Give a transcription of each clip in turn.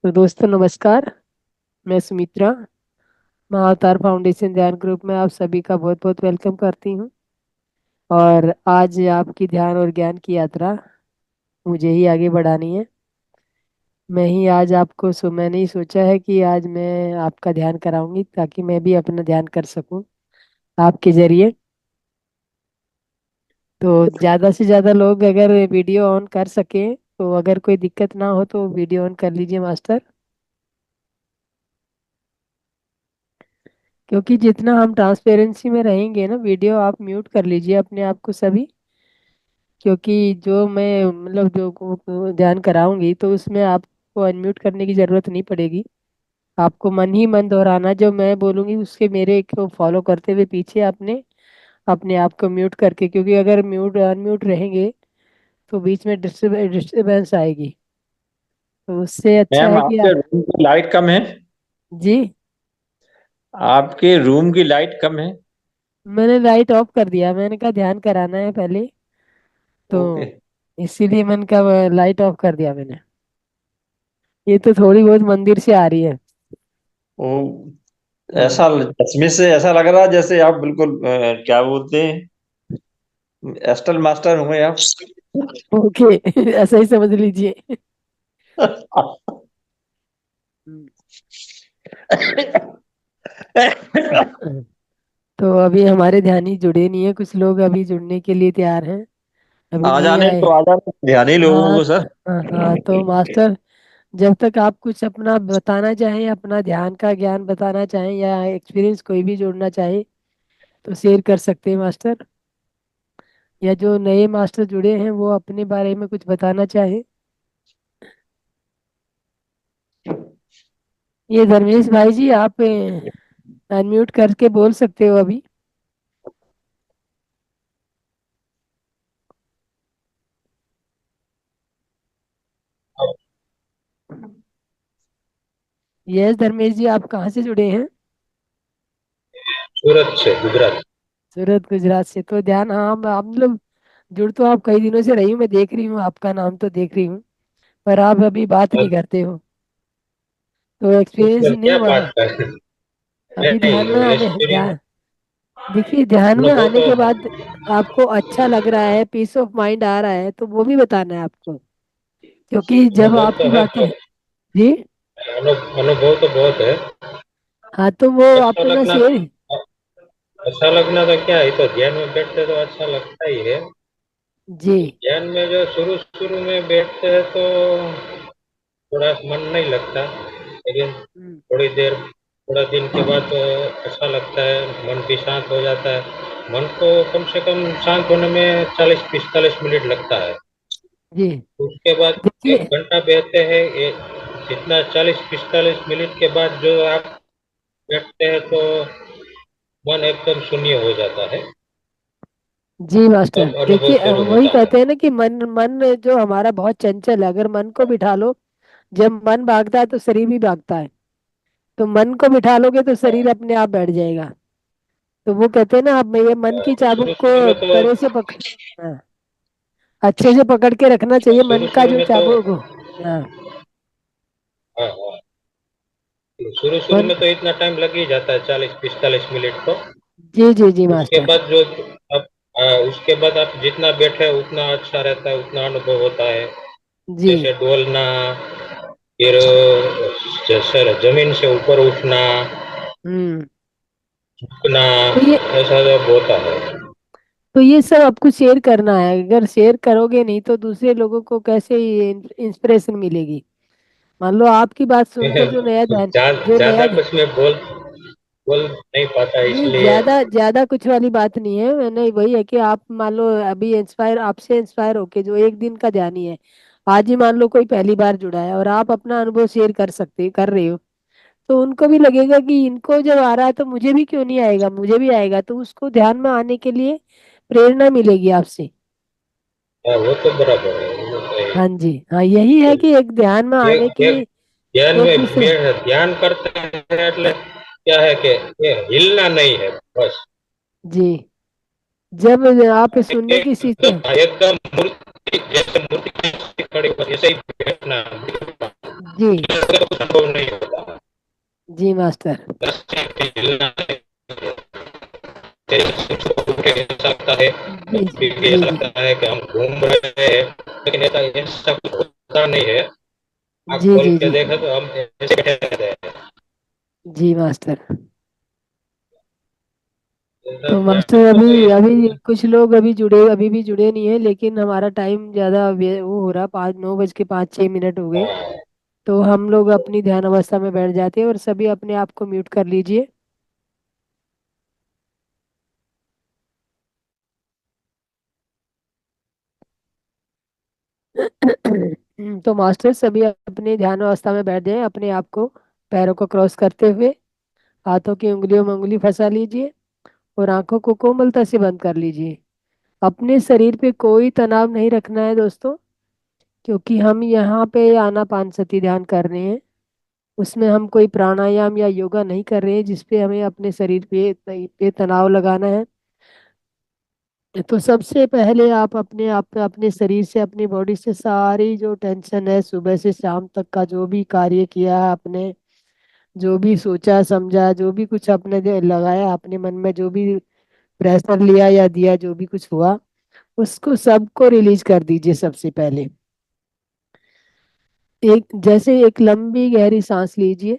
तो दोस्तों नमस्कार। मैं सुमित्रा महाअवतार फाउंडेशन ध्यान ग्रुप में आप सभी का बहुत बहुत वेलकम करती हूँ। और आज आपकी ध्यान और ज्ञान की यात्रा मुझे ही आगे बढ़ानी है। मैंने ही सोचा है कि आज मैं आपका ध्यान कराऊंगी ताकि मैं भी अपना ध्यान कर सकूं आपके जरिए। तो ज़्यादा से ज़्यादा लोग अगर वीडियो ऑन कर सकें तो अगर कोई दिक्कत ना हो तो वीडियो ऑन कर लीजिए मास्टर। क्योंकि जितना हम ट्रांसपेरेंसी में रहेंगे ना, वीडियो आप म्यूट कर लीजिए अपने आप को सभी। क्योंकि जो मैं मतलब ध्यान कराऊंगी तो उसमें आपको अनम्यूट करने की ज़रूरत नहीं पड़ेगी। आपको मन ही मन दोहराना, जो मैं बोलूँगी उसके मेरे को फॉलो करते हुए पीछे आपने अपने आप को म्यूट करके, क्योंकि अगर म्यूट अनम्यूट रहेंगे तो बीच में डिस्टरबेंस आएगी। तो उससे अच्छा मैम, है कि आपके रूम की लाइट कम है। जी। आपके रूम की लाइट कम है। मैंने लाइट ऑफ कर दिया, मैंने कहा ध्यान कराना है पहले, तो ओके। इसीलिए मैंने कहा लाइट ऑफ कर दिया मैंने। ये तो थोड़ी बहुत मंदिर से आ रही है। ओ, हम्म। ऐसा चश्मे से ऐसा लग रहा है जैसे आप बिल्कुल क्या बोलते हैं, एस्टल मास्टर हुए आप। ओके। ऐसा ही समझ लीजिए। हम्म। तो अभी हमारे ध्यानी जुड़े नहीं है, कुछ लोग अभी जुड़ने के लिए तैयार हैं, अभी आ नहीं जाने आए। तो आ जाने, ध्यान ही लोगों हाँ को सर। हाँ हाँ, तो मास्टर जब तक आप कुछ अपना बताना चाहें, अपना ध्यान का ज्ञान बताना चाहें या एक्सपीरियंस कोई भी जोड़ना चाहे तो शेयर कर सकते हैं मास्टर। या जो नए मास्टर जुड़े हैं वो अपने बारे में कुछ बताना चाहे। ये धर्मेश भाई जी, आप अनम्यूट करके बोल सकते हो अभी। यस धर्मेश जी, आप कहाँ से जुड़े हैं? सूरत से, गुजरात। सूरत गुजरात से। तो ध्यान, हाँ आप मतलब जुड़ तो आप कई दिनों से रही हूँ, मैं देख रही हूँ आपका नाम तो देख रही हूँ, पर आप अभी बात नहीं और करते हो, तो एक्सपीरियंस उसमें नहीं क्या हुआ। बात कर। अभी ध्यान में नहीं, आने ध्यान देखिए, ध्यान में अनुभव आने तो के बाद आपको अच्छा लग रहा है, पीस ऑफ माइंड आ रहा है, तो वो भी बताना है आपको। क्योंकि जब अनुभव तो आपकी है बातें। बहुत। जी। अनुभव तो बहुत है। हाँ, तो वो अच्छा अपना लगना। शेयर। अच्छा लगना तो क्या है, तो ध्यान में बैठते तो अच्छा लगता ही है। जी। ध्यान में जो शुरू शुरू में बैठते हैं तो थोड़ा मन नहीं लगता, लेकिन हम्म। थोड़ी देर, थोड़ा दिन के बाद तो अच्छा लगता है। मन भी शांत हो जाता है। मन को कम से कम शांत होने में 40-45 मिनट लगता है। जी। उसके बाद देखिए। 1 घंटा बैठते हैं। ये जितना 40-45 मिनट के बाद जो आप बैठते हैं तो मन एकदम शून्य हो जाता है। जी मास्टर, तब देखिए अनुभव शुरू वही होता है। कहते हैं ना कि मन मन जो हमारा बहुत चंचल है, अगर मन को बिठा लो, जब मन भागता है तो शरीर भी भागता है। तो मन को बिठा लोगे तो शरीर अपने आप बैठ जाएगा। तो वो कहते हैं ना, आप ये मन की चाबुक शुरू को शुरू में तो कड़े से पकड़, हाँ, अच्छे से पकड़ के रखना चाहिए मन शुरू का शुरू जो में तो चाबुक हो। हाँ। हाँ हाँ, शुरू शुरू मन। में तो इतना टाइम लग ही जाता है, 40-45 मिनट तो। जी जी जी उसके मास्टर। बाद जो आप उसके बाद आप जितना बैठे उतना अच्छा रहता है, उतना अनुभव होता है। जी। जैसे डोलना, फिर जैसे जमीन से ऊपर उठना, हम्म। झुकना, तो ये ऐसा सब होता है। तो ये सब आपको शेयर करना है, अगर शेयर करोगे नहीं तो दूसरे लोगों को कैसे इंस्पिरेशन मिलेगी? मान लो आपकी बात सुनकर जो ज्यादा नया कुछ मैं बोल नहीं पाता, नहीं, इसलिए। ज्यादा ज्यादा कुछ वाली बात नहीं है। मैंने वही है कि आप मान लो अभी इंस्पायर, आपसे इंस्पायर होके जो एक दिन का ध्यानी है, आज ही मान लो कोई पहली बार जुड़ा है और आप अपना अनुभव शेयर कर रहे हो, तो उनको भी लगेगा कि इनको जब आ रहा है तो मुझे भी क्यों नहीं आएगा, मुझे भी आएगा, तो उसको ध्यान में आने के लिए प्रेरणा मिलेगी आपसे। हाँ, वो तो बराबर है, वो तो है। हाँ जी, हाँ, यही है कि एक ध्यान में ये आने की ये ध्यान एक में दूसरे। ध्यान करते हैं એટલે क्या है कि ये हिलना नहीं है, बस। जी। जब आप सुनने की सीखते हैं। एकदम मूर्ति जैसे, मूर्ति खड़ी हो ऐसे ही बैठना। जी। कुछ अनुभव नहीं होता है। जी मास्टर। बस हिलना है, उठ के हिल सकता है, जी फिर भी जी ऐसा जी। लगता है कि हम घूम रहे हैं, लेकिन ऐसा कुछ होता नहीं है। आँख जी खोल जी के जी। देखें तो हम ऐसे बैठे रहते हैं। जी मास्टर। ऐसा तो ध्यान मास्टर तो अभी ये अभी कुछ लोग अभी भी जुड़े नहीं है, लेकिन हमारा टाइम ज़्यादा वो हो रहा, 9:05 हो गए। हाँ, तो हम लोग अपनी ध्यान अवस्था में बैठ जाते हैं और सभी अपने आप को म्यूट कर लीजिए। तो मास्टर सभी अपने ध्यान अवस्था में बैठ जाएं, अपने आप को पैरों को क्रॉस करते हुए हाथों की उंगलियों में उंगली फंसा लीजिए और आंखों को कोमलता से बंद कर लीजिए। अपने शरीर पे कोई तनाव नहीं रखना है दोस्तों, क्योंकि हम यहाँ पे आनापानसती ध्यान कर रहे हैं। उसमें हम कोई प्राणायाम या योगा नहीं कर रहे हैं जिसपे हमें अपने शरीर पे तनाव लगाना है। तो सबसे पहले आप अपने आप पे, अपने शरीर से, अपनी बॉडी से सारी जो टेंशन है, सुबह से शाम तक का जो भी कार्य किया है आपने, जो भी सोचा समझा, जो भी कुछ अपने लगाया अपने मन में, जो भी प्रेशर लिया या दिया, जो भी कुछ हुआ, उसको सबको रिलीज कर दीजिए सबसे पहले। एक लंबी गहरी सांस लीजिए।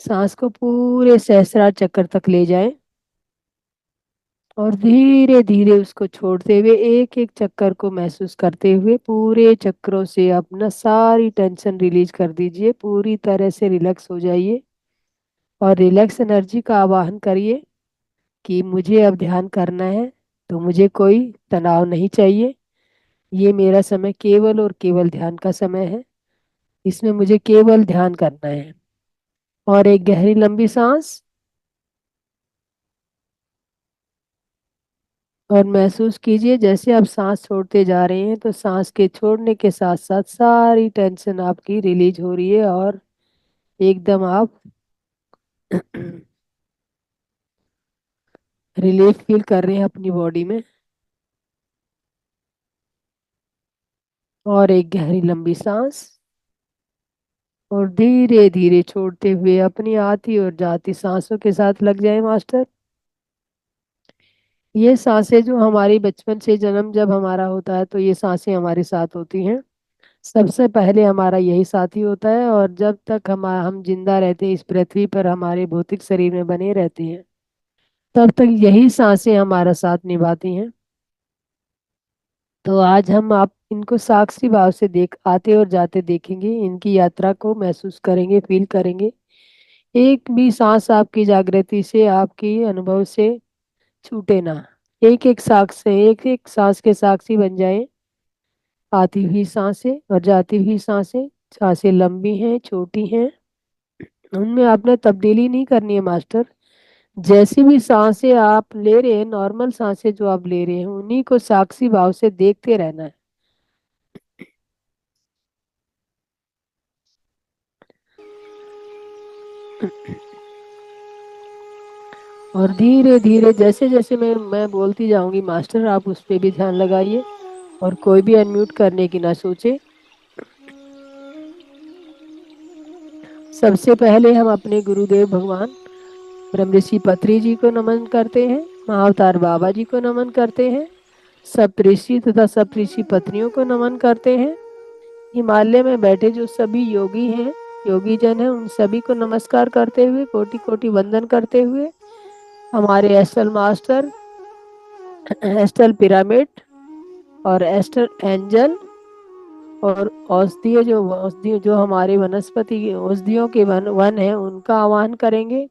सांस को पूरे सहस्रार चक्र तक ले जाएं और धीरे धीरे उसको छोड़ते हुए एक एक चक्कर को महसूस करते हुए पूरे चक्रों से अपना सारी टेंशन रिलीज कर दीजिए। पूरी तरह से रिलैक्स हो जाइए और रिलैक्स एनर्जी का आवाहन करिए कि मुझे अब ध्यान करना है, तो मुझे कोई तनाव नहीं चाहिए। ये मेरा समय केवल और केवल ध्यान का समय है, इसमें मुझे केवल ध्यान करना है। और एक गहरी लंबी सांस, और महसूस कीजिए जैसे आप सांस छोड़ते जा रहे हैं तो सांस के छोड़ने के साथ साथ सारी टेंशन आपकी रिलीज हो रही है और एकदम आप रिलीफ फील कर रहे हैं अपनी बॉडी में। और एक गहरी लंबी सांस, और धीरे धीरे छोड़ते हुए अपनी आती और जाती सांसों के साथ लग जाए मास्टर। ये सांसें जो हमारी बचपन से, जन्म जब हमारा होता है तो ये सांसें हमारे साथ होती हैं। सबसे पहले हमारा यही साथी होता है, और जब तक हम जिंदा रहते हैं इस पृथ्वी पर, हमारे भौतिक शरीर में बने रहते हैं, तब तक यही सांसें हमारा साथ निभाती हैं। तो आज हम आप इनको साक्षी भाव से देख आते और जाते देखेंगे, इनकी यात्रा को महसूस करेंगे, फील करेंगे। एक भी सांस आपकी जागृति से, आपकी अनुभव से छूटे ना। एक एक सांस से, एक एक सांस के साक्षी बन जाए। आती हुई सांसें और जाती हुई सांसें, सांसें लंबी हैं, छोटी हैं, उनमें आपने तब्दीली नहीं करनी है मास्टर। जैसी भी सांसें आप ले रहे हैं, नॉर्मल सांसें जो आप ले रहे हैं, उन्हीं को साक्षी भाव से देखते रहना है। और धीरे धीरे जैसे जैसे मैं बोलती जाऊंगी मास्टर, आप उस पर भी ध्यान लगाइए और कोई भी अनम्यूट करने की ना सोचे। सबसे पहले हम अपने गुरुदेव भगवान ब्रह्मऋषि पत्री जी को नमन करते हैं, महाअवतार बाबा जी को नमन करते हैं, सप्तऋषि तथा सप्तऋषि पत्नियों को नमन करते हैं। हिमालय में बैठे जो सभी योगी हैं, योगी जन हैं, उन सभी को नमस्कार करते हुए, कोटि कोटि वंदन करते हुए, हमारे एस्ट्रल मास्टर, एस्ट्रल पिरामिड और एस्ट्रल एंजल और औषधियों जो हमारे वनस्पति औषधियों के वन है, उनका आह्वान करेंगे।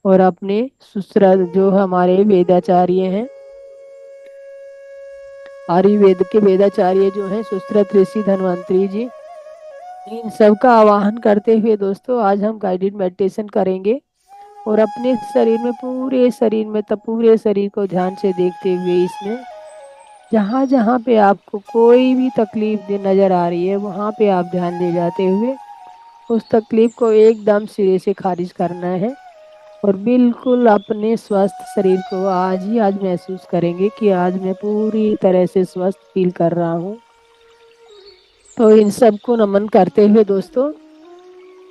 और अपने सुश्रा जो हमारे वेदाचार्य हैं, आयुर्वेद के वेदाचार्य जो हैं, सुश्रुत ऋषि धन्वंतरी जी, इन सब का आवाहन करते हुए दोस्तों आज हम गाइडेड मेडिटेशन करेंगे। और अपने शरीर में, पूरे शरीर में, तब पूरे शरीर को ध्यान से देखते हुए, इसमें जहाँ जहाँ पे आपको कोई भी तकलीफ नजर आ रही है, वहाँ पे आप ध्यान ले जाते हुए उस तकलीफ को एकदम सिरे से खारिज करना है। और बिल्कुल अपने स्वस्थ शरीर को आज ही आज महसूस करेंगे कि आज मैं पूरी तरह से स्वस्थ फील कर रहा हूँ। तो इन सबको नमन करते हुए दोस्तों,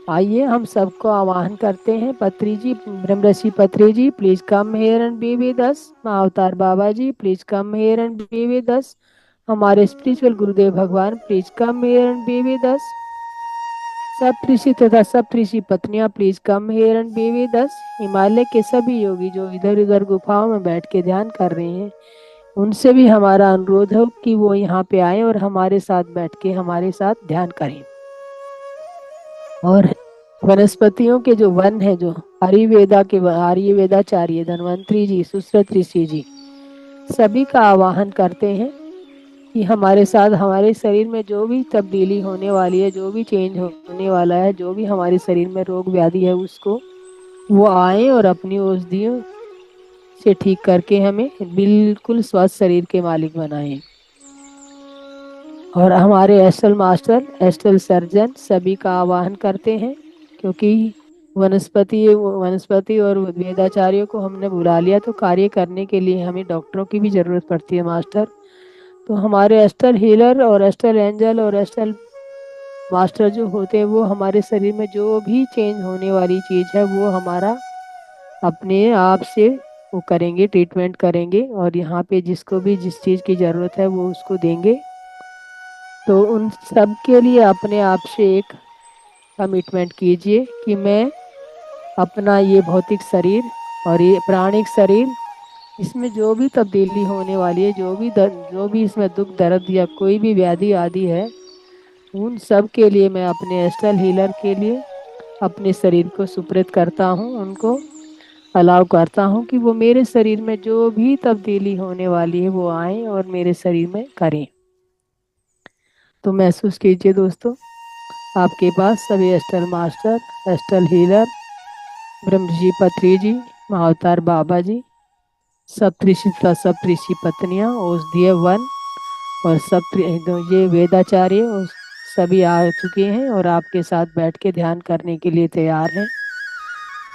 आइए हम सबको आवाहन करते हैं। पत्री जी, ब्रह्मऋषि Patri ji, please come here and be with us. Avatar Baba ji, please come here and be with us. हमारे स्पिरिचुअल गुरुदेव भगवान, please come here and be with us. सब ऋषि तथा सब ऋषि पत्नियां, please come here and be with us. Himalaya के सभी योगी जो इधर उधर गुफाओं में बैठ के ध्यान कर रहे हैं, उनसे भी हमारा अनुरोध है कि वो यहाँ पे आए और हमारे साथ बैठ के हमारे साथ ध्यान करें। और वनस्पतियों के जो वन है, जो आयुर्वेदा के आयुर्वेदाचार्य धन्वंतरी जी, सुश्रुत ऋषि जी, सभी का आवाहन करते हैं कि हमारे साथ हमारे शरीर में जो भी तब्दीली होने वाली है, जो भी चेंज होने वाला है, जो भी हमारे शरीर में रोग व्याधि है, उसको वो आए और अपनी औषधियों से ठीक करके हमें बिल्कुल स्वस्थ शरीर के मालिक बनाएं। और हमारे एस्ट्रल मास्टर, एस्ट्रल सर्जन सभी का आवाहन करते हैं, क्योंकि वनस्पति और वेदाचार्यों को हमने बुला लिया तो कार्य करने के लिए हमें डॉक्टरों की भी जरूरत पड़ती है मास्टर। तो हमारे एस्ट्रल हीलर और एस्ट्रल एंजल और एस्ट्रल मास्टर जो होते हैं, वो हमारे शरीर में जो भी चेंज होने वाली चीज है वो हमारा अपने आप से वो करेंगे, ट्रीटमेंट करेंगे। और यहाँ पे जिसको भी जिस चीज की जरूरत है वो उसको देंगे। तो उन सब के लिए अपने आप से एक कमिटमेंट कीजिए कि मैं अपना ये भौतिक शरीर और ये प्राणिक शरीर, इसमें जो भी तब्दीली होने वाली है, जो भी इसमें दुख दर्द या कोई भी व्याधि आदि है, उन सब के लिए मैं अपने एस्ट्रल हीलर के लिए अपने शरीर को सुप्र्द करता हूँ। उनको अलाउ करता हूँ कि वो मेरे शरीर में जो भी तब्दीली होने वाली है वो आए और मेरे शरीर में करें। तो महसूस कीजिए दोस्तों, आपके पास सभी astral master, astral healer, Brahmaji पत्री जी, महाअवतार बाबा जी, सप्तऋषि तथा सप्तऋषि पत्नियां, औषधीय वन और ये वेदाचार्य और सभी आ चुके हैं और आपके साथ बैठ के ध्यान करने के लिए तैयार हैं।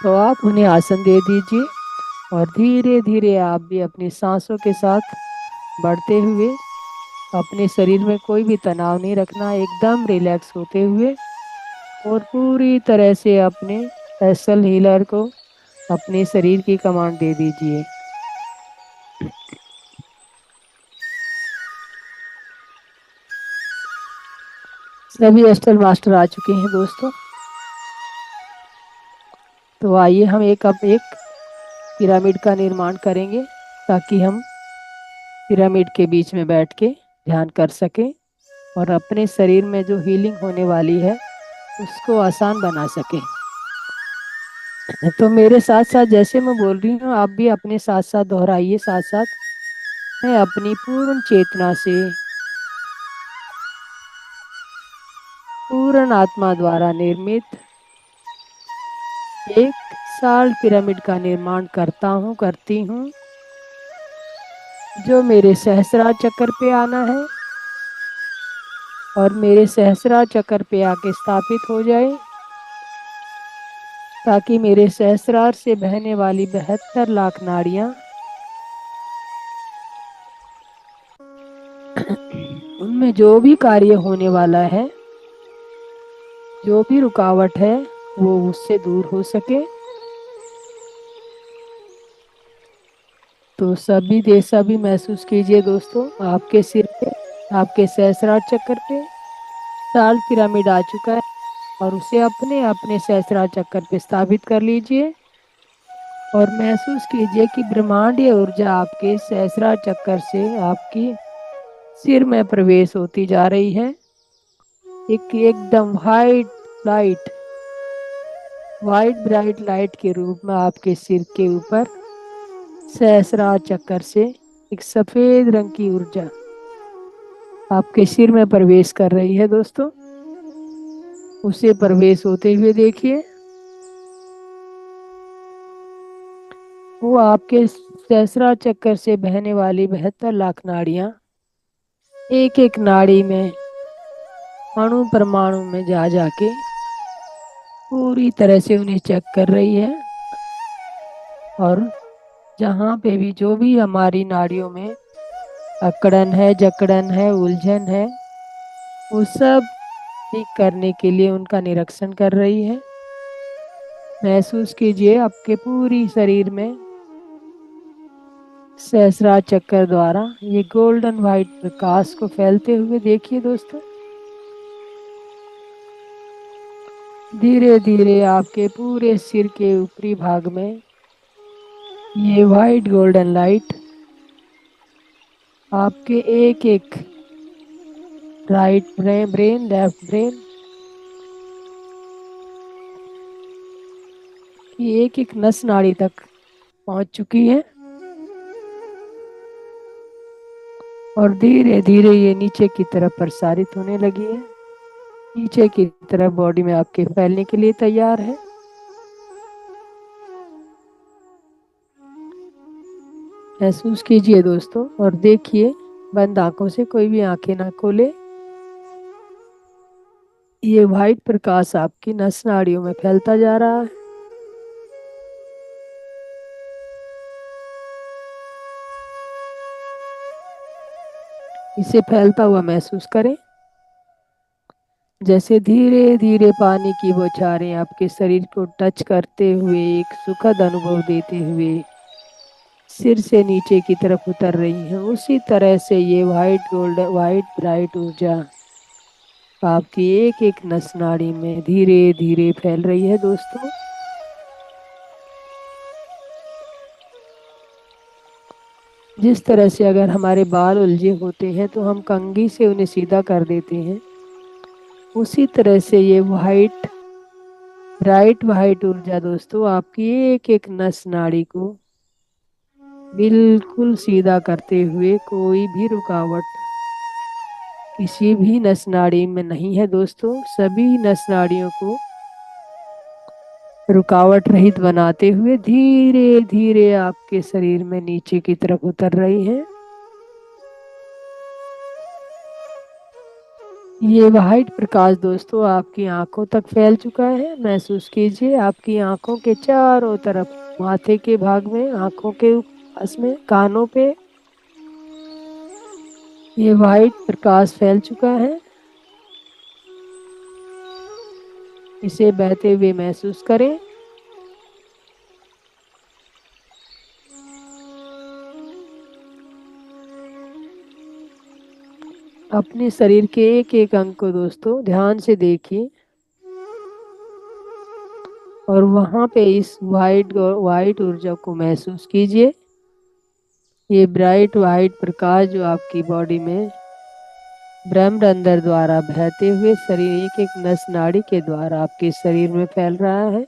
तो आप उन्हें आसन दे दीजिए और धीरे धीरे आप भी अपनी सांसों के साथ बढ़ते हुए, अपने शरीर में कोई भी तनाव नहीं रखना, एकदम रिलैक्स होते हुए और पूरी तरह से अपने एसल हीलर को अपने शरीर की कमांड दे दीजिए। सभी एस्ट्रल मास्टर आ चुके हैं दोस्तों। तो आइए हम अब एक पिरामिड का निर्माण करेंगे, ताकि हम पिरामिड के बीच में बैठ के ध्यान कर सकें और अपने शरीर में जो हीलिंग होने वाली है उसको आसान बना सकें। तो मेरे साथ साथ जैसे मैं बोल रही हूँ, आप भी अपने साथ साथ दोहराइए साथ साथ। मैं अपनी पूर्ण चेतना से, पूर्ण आत्मा द्वारा निर्मित एक साल पिरामिड का निर्माण करता हूँ, करती हूँ, जो मेरे सहस्रार चक्र पे आना है और मेरे सहस्रार चक्र पे आके स्थापित हो जाए, ताकि मेरे सहस्रार से बहने वाली 72 लाख नाड़ियां उनमें जो भी कार्य होने वाला है, जो भी रुकावट है, वो उससे दूर हो सके। तो सभी महसूस कीजिए दोस्तों, आपके सिर पे, आपके सहस्रार चक्र पे साल पिरामिड आ चुका है और उसे अपने अपने सहस्रार चक्र पे स्थापित कर लीजिए और महसूस कीजिए कि ब्रह्मांडीय ऊर्जा आपके सहस्रार चक्र से आपकी सिर में प्रवेश होती जा रही है। एक एकदम वाइट ब्राइट लाइट के रूप में आपके सिर के ऊपर सहस्रार चक्र से एक सफेद रंग की ऊर्जा आपके सिर में प्रवेश कर रही है दोस्तों। उसे प्रवेश होते हुए देखिए। वो आपके सहस्रार चक्कर से बहने वाली 72 लाख नाड़ियां एक एक नाड़ी में, अणु परमाणु में जा जाके पूरी तरह से उन्हें चेक कर रही है। और जहाँ पे भी जो भी हमारी नाड़ियों में अकड़न है, जकड़न है, उलझन है, वो सब ठीक करने के लिए उनका निरीक्षण कर रही है। महसूस कीजिए आपके पूरी शरीर में सहस्रार चक्कर द्वारा ये गोल्डन व्हाइट प्रकाश को फैलते हुए देखिए दोस्तों। धीरे धीरे आपके पूरे सिर के ऊपरी भाग में ये व्हाइट गोल्डन लाइट आपके एक एक राइट ब्रेन, लेफ्ट ब्रेन की एक एक नस नाड़ी तक पहुंच चुकी है और धीरे धीरे ये नीचे की तरफ प्रसारित होने लगी है। नीचे की तरफ बॉडी में आपके फैलने के लिए तैयार है। महसूस कीजिए दोस्तों और देखिए, बंद आंखों से, कोई भी आंखें ना खोले। ये व्हाइट प्रकाश आपकी नस नाड़ियों में फैलता जा रहा है। इसे फैलता हुआ महसूस करें, जैसे धीरे धीरे पानी की बौछारें आपके शरीर को टच करते हुए एक सुखद अनुभव देते हुए सिर से नीचे की तरफ उतर रही हैं। उसी तरह से ये व्हाइट ब्राइट ऊर्जा आपकी एक एक नस नाड़ी में धीरे धीरे फैल रही है दोस्तों। जिस तरह से अगर हमारे बाल उलझे होते हैं तो हम कंघी से उन्हें सीधा कर देते हैं, उसी तरह से ये ब्राइट व्हाइट ऊर्जा दोस्तों आपकी एक एक नस नाड़ी को बिल्कुल सीधा करते हुए, कोई भी रुकावट किसी भी नस नाड़ी में नहीं है दोस्तों। सभी नस नाड़ियों को रुकावट रहित बनाते हुए धीरे धीरे आपके शरीर में नीचे की तरफ उतर रही है। ये व्हाइट प्रकाश दोस्तों आपकी आंखों तक फैल चुका है। महसूस कीजिए आपकी आंखों के चारों तरफ, माथे के भाग में, आंखों के पास में, कानों पे ये व्हाइट प्रकाश फैल चुका है। इसे बहते हुए महसूस करें। अपने शरीर के एक एक अंग को दोस्तों ध्यान से देखिए और वहां पे इस व्हाइट ऊर्जा को महसूस कीजिए। ये ब्राइट व्हाइट प्रकाश जो आपकी बॉडी में ब्रह्मरंध्र द्वारा बहते हुए शरीर एक एक नस नाड़ी के द्वारा आपके शरीर में फैल रहा है,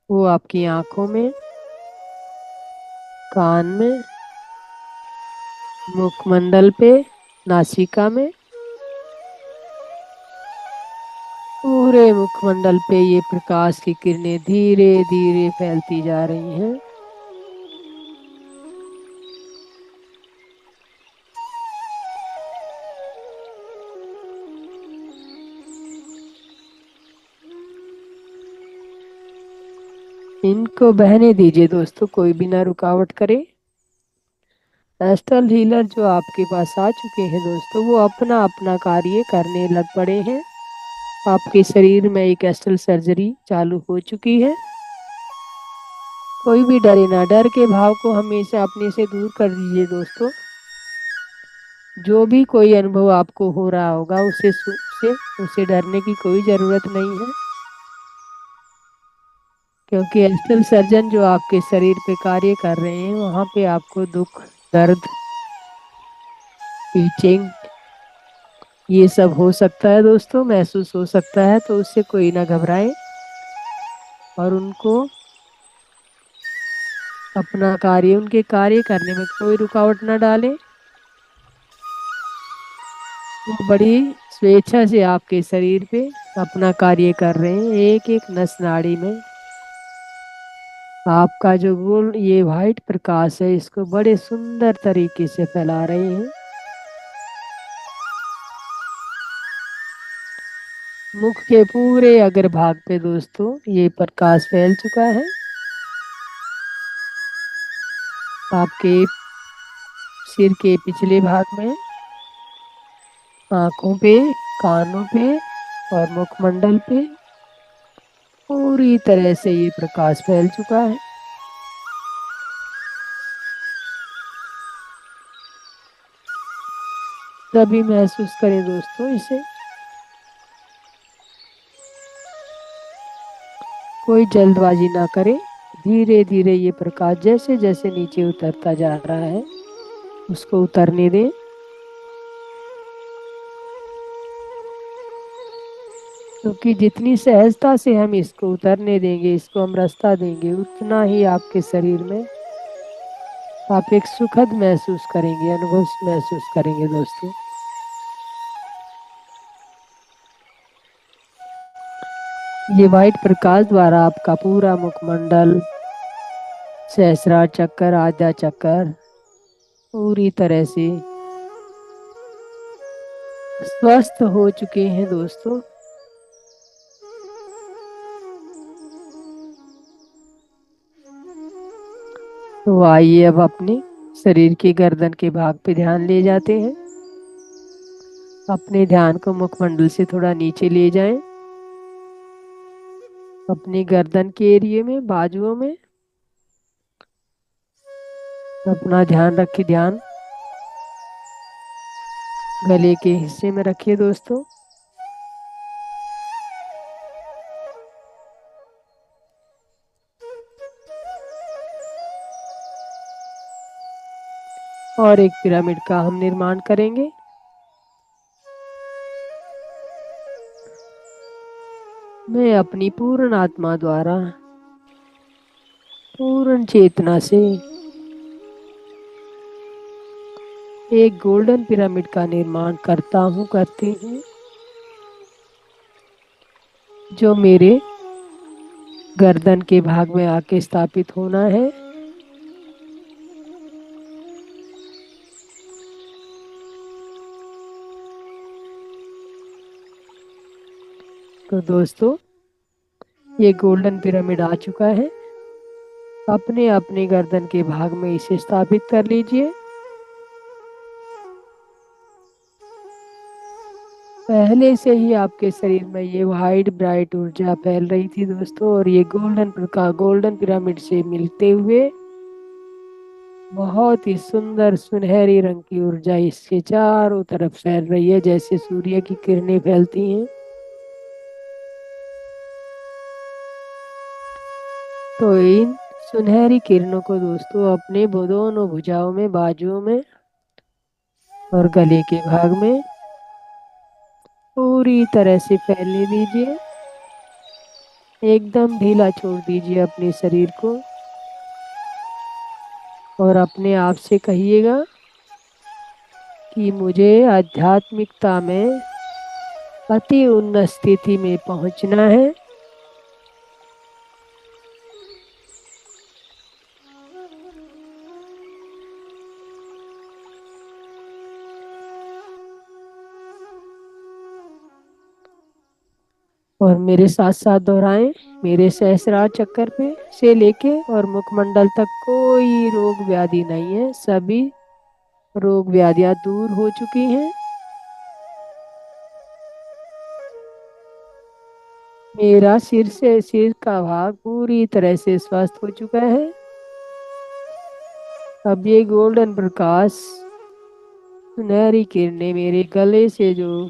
वो आपकी आंखों में, कान में, मुखमंडल पे, नासिका में, पूरे मुखमंडल पे ये प्रकाश की किरणें धीरे धीरे फैलती जा रही हैं। इनको बहने दीजिए दोस्तों, कोई भी ना रुकावट करे। एस्ट्रल हीलर जो आपके पास आ चुके हैं दोस्तों, वो अपना अपना कार्य करने लग पड़े हैं। आपके शरीर में एक एस्ट्रल सर्जरी चालू हो चुकी है। कोई भी डरे ना, डर के भाव को हमेशा अपने से दूर कर दीजिए दोस्तों। जो भी कोई अनुभव आपको हो रहा होगा उसे डरने की कोई जरूरत नहीं है, क्योंकि एस्ट्रल सर्जन जो आपके शरीर पे कार्य कर रहे हैं वहां पे आपको दुख, दर्द, पीचिंग ये सब हो सकता है दोस्तों, महसूस हो सकता है। तो उससे कोई ना घबराए और उनको अपना कार्य, उनके कार्य करने में कोई रुकावट न डालें। वो बड़ी स्वेच्छा से आपके शरीर पे अपना कार्य कर रहे हैं। एक एक नस नाड़ी में आपका जो गोल ये व्हाइट प्रकाश है, इसको बड़े सुंदर तरीके से फैला रहे हैं। मुख के पूरे अग्रभाग पे दोस्तों ये प्रकाश फैल चुका है। आपके सिर के पिछले भाग में, आंखों पे, कानों पे और मुखमंडल पे पूरी तरह से ये प्रकाश फैल चुका है। तभी महसूस करें दोस्तों इसे। कोई जल्दबाजी ना करें। धीरे धीरे ये प्रकाश जैसे जैसे नीचे उतरता जा रहा है उसको उतरने दें। क्योंकि जितनी सहजता से हम इसको उतरने देंगे, इसको हम रास्ता देंगे, उतना ही आपके शरीर में आप एक सुखद महसूस करेंगे, अनुभव महसूस करेंगे दोस्तों। ये वाइट प्रकाश द्वारा आपका पूरा मुखमंडल, सहस्रार चक्कर, आद्या चक्कर पूरी तरह से स्वस्थ हो चुके हैं दोस्तों। तो आइए अब अपने शरीर की गर्दन के भाग पे ध्यान ले जाते हैं। अपने ध्यान को मुखमंडल से थोड़ा नीचे ले जाएं। अपनी गर्दन के एरिए में, बाजुओं में अपना ध्यान रखिए। ध्यान गले के हिस्से में रखिए दोस्तों। और एक पिरामिड का हम निर्माण करेंगे। मैं अपनी पूर्ण आत्मा द्वारा, पूर्ण चेतना से एक गोल्डन पिरामिड का निर्माण करता हूँ, करती हूँ, जो मेरे गर्दन के भाग में आके स्थापित होना है। तो दोस्तों ये गोल्डन पिरामिड आ चुका है। अपने अपने गर्दन के भाग में इसे स्थापित कर लीजिए। पहले से ही आपके शरीर में ये वाइट ब्राइट ऊर्जा फैल रही थी दोस्तों, और ये गोल्डन प्रकाश गोल्डन पिरामिड से मिलते हुए बहुत ही सुंदर सुनहरी रंग की ऊर्जा इसके चारों तरफ फैल रही है, जैसे सूर्य की किरणें फैलती हैं। तो इन सुनहरी किरणों को दोस्तों अपने दोनों भुजाओं में, बाजुओं में और गले के भाग में पूरी तरह से फैलने दीजिए। एकदम ढीला छोड़ दीजिए अपने शरीर को और अपने आप से कहिएगा कि मुझे आध्यात्मिकता में अति उन्नत स्थिति में पहुंचना है। और मेरे साथ साथ दोहराएं। मेरे सहस्रार चक्कर पे से लेके और मुखमंडल तक कोई रोग व्याधि नहीं है। सभी रोग व्याधियां दूर हो चुकी हैं। मेरा सिर का भाग पूरी तरह से स्वस्थ हो चुका है। अब ये गोल्डन प्रकाश, सुनहरी किरणें मेरे गले से जो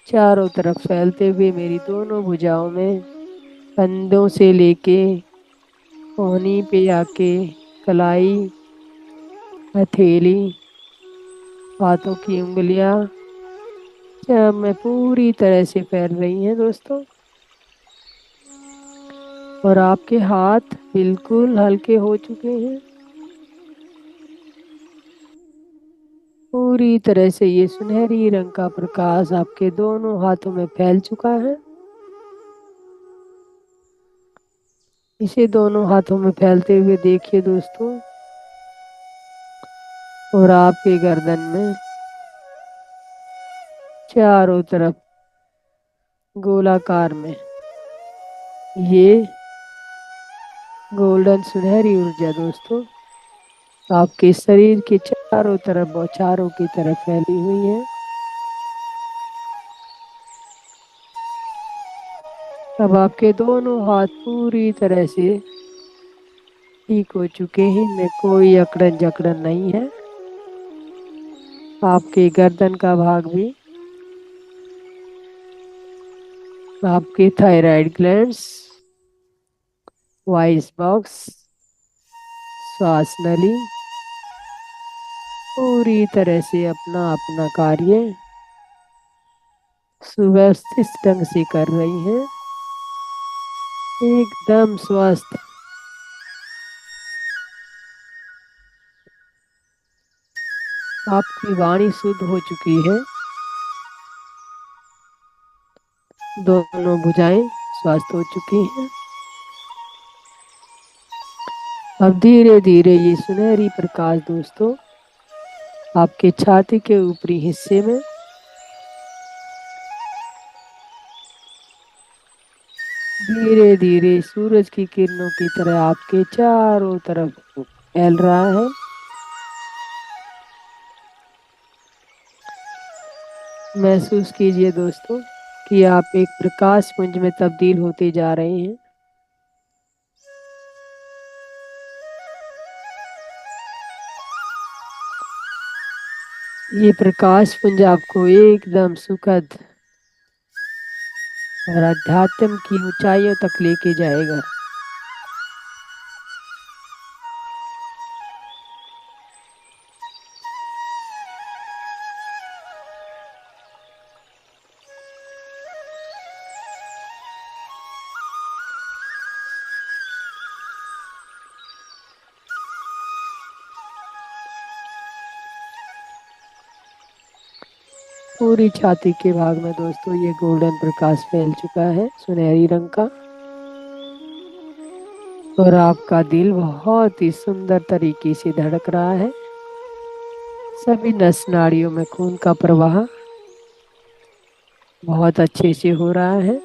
चारों तरफ फैलते हुए मेरी दोनों भुजाओं में, कंधों से लेके कोहनी पे आके कलाई, हथेली, हाथों की उंगलियां सब में पूरी तरह से फैल रही हैं दोस्तों। और आपके हाथ बिल्कुल हल्के हो चुके हैं। पूरी तरह से ये सुनहरी रंग का प्रकाश आपके दोनों हाथों में फैल चुका है। इसे दोनों हाथों में फैलते हुए देखिए दोस्तों। और आपके गर्दन में चारों तरफ गोलाकार में ये गोल्डन सुनहरी ऊर्जा दोस्तों आपके शरीर के चारों तरफ बौछारों की तरफ फैली हुई है। अब आपके दोनों हाथ पूरी तरह से ठीक हो चुके हैं, इनमें कोई अकड़न जकड़न नहीं है। आपके गर्दन का भाग भी, आपके थायराइड ग्लैंड्स, वॉइस बॉक्स, श्वास नली पूरी तरह से अपना अपना कार्य सुव्यवस्थित ढंग से कर रही हैं, एकदम स्वस्थ। आपकी वाणी शुद्ध हो चुकी है, दोनों भुजाएं स्वस्थ हो चुकी हैं। अब धीरे धीरे ये सुनहरी प्रकाश दोस्तों आपके छाती के ऊपरी हिस्से में धीरे धीरे सूरज की किरणों की तरह आपके चारों तरफ फैल रहा है। महसूस कीजिए दोस्तों कि आप एक प्रकाश पुंज में तब्दील होते जा रहे हैं। ये प्रकाश पुंज आपको एकदम सुखद और अध्यात्म की ऊंचाइयों तक लेके जाएगा। पूरी छाती के भाग में दोस्तों ये गोल्डन प्रकाश फैल चुका है, सुनहरी रंग का। और आपका दिल बहुत ही सुंदर तरीके से धड़क रहा है। सभी नस नाड़ियों में खून का प्रवाह बहुत अच्छे से हो रहा है।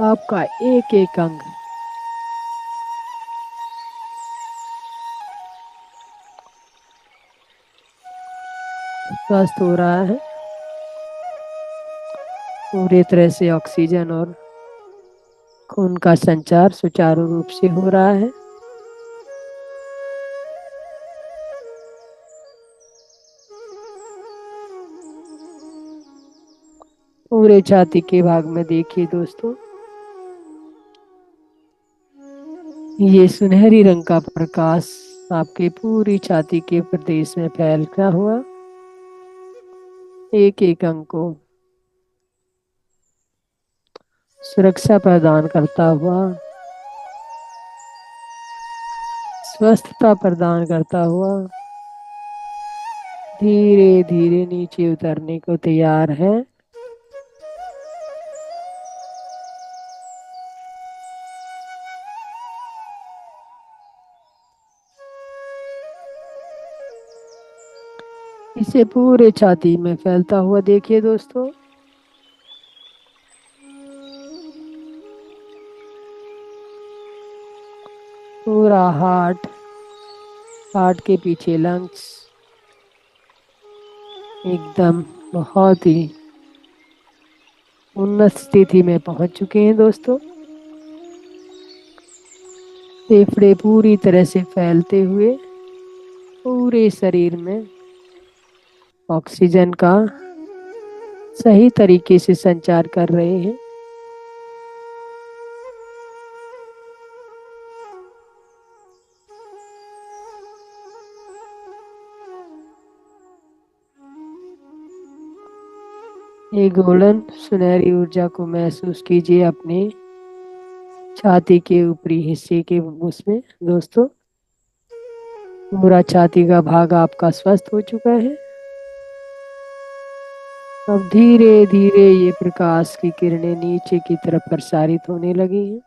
आपका एक एक अंग स्वस्थ हो रहा है। पूरी तरह से ऑक्सीजन और खून का संचार सुचारू रूप से हो रहा है। पूरे छाती के भाग में देखिए दोस्तों, ये सुनहरी रंग का प्रकाश आपके पूरी छाती के प्रदेश में फैलता हुआ एक एक अंग को सुरक्षा प्रदान करता हुआ, स्वस्थता प्रदान करता हुआ धीरे धीरे नीचे उतरने को तैयार है। इसे पूरे छाती में फैलता हुआ देखिए दोस्तों। पूरा हार्ट, हार्ट के पीछे लंग्स एकदम बहुत ही उन्नत स्थिति में पहुंच चुके हैं दोस्तों। फेफड़े पूरी तरह से फैलते हुए पूरे शरीर में ऑक्सीजन का सही तरीके से संचार कर रहे हैं। ये गोल्डन सुनहरी ऊर्जा को महसूस कीजिए अपने छाती के ऊपरी हिस्से के उसमें दोस्तों। पूरा छाती का भाग आपका स्वस्थ हो चुका है। अब धीरे धीरे ये प्रकाश की किरणें नीचे की तरफ प्रसारित होने लगी हैं।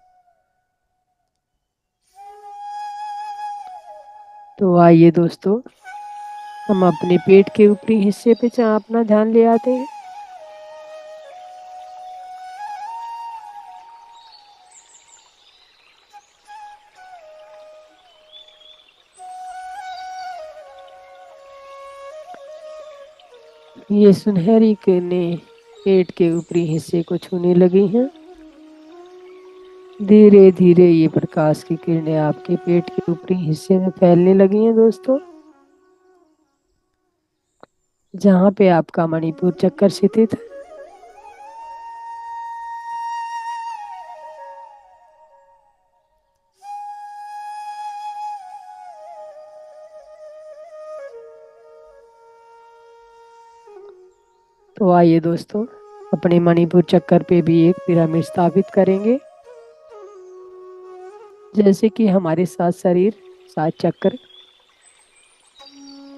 तो आइए दोस्तों, हम अपने पेट के ऊपरी हिस्से पे अपना ध्यान ले आते हैं। ये सुनहरी किरणें पेट के ऊपरी हिस्से को छूने लगी हैं। धीरे धीरे ये प्रकाश की किरणें आपके पेट के ऊपरी हिस्से में फैलने लगी हैं दोस्तों, जहाँ पे आपका मणिपुर चक्कर स्थित है। तो आइए दोस्तों, अपने मणिपुर चक्कर पे भी एक पिरामिड स्थापित करेंगे। जैसे कि हमारे 7 शरीर, 7 चक्र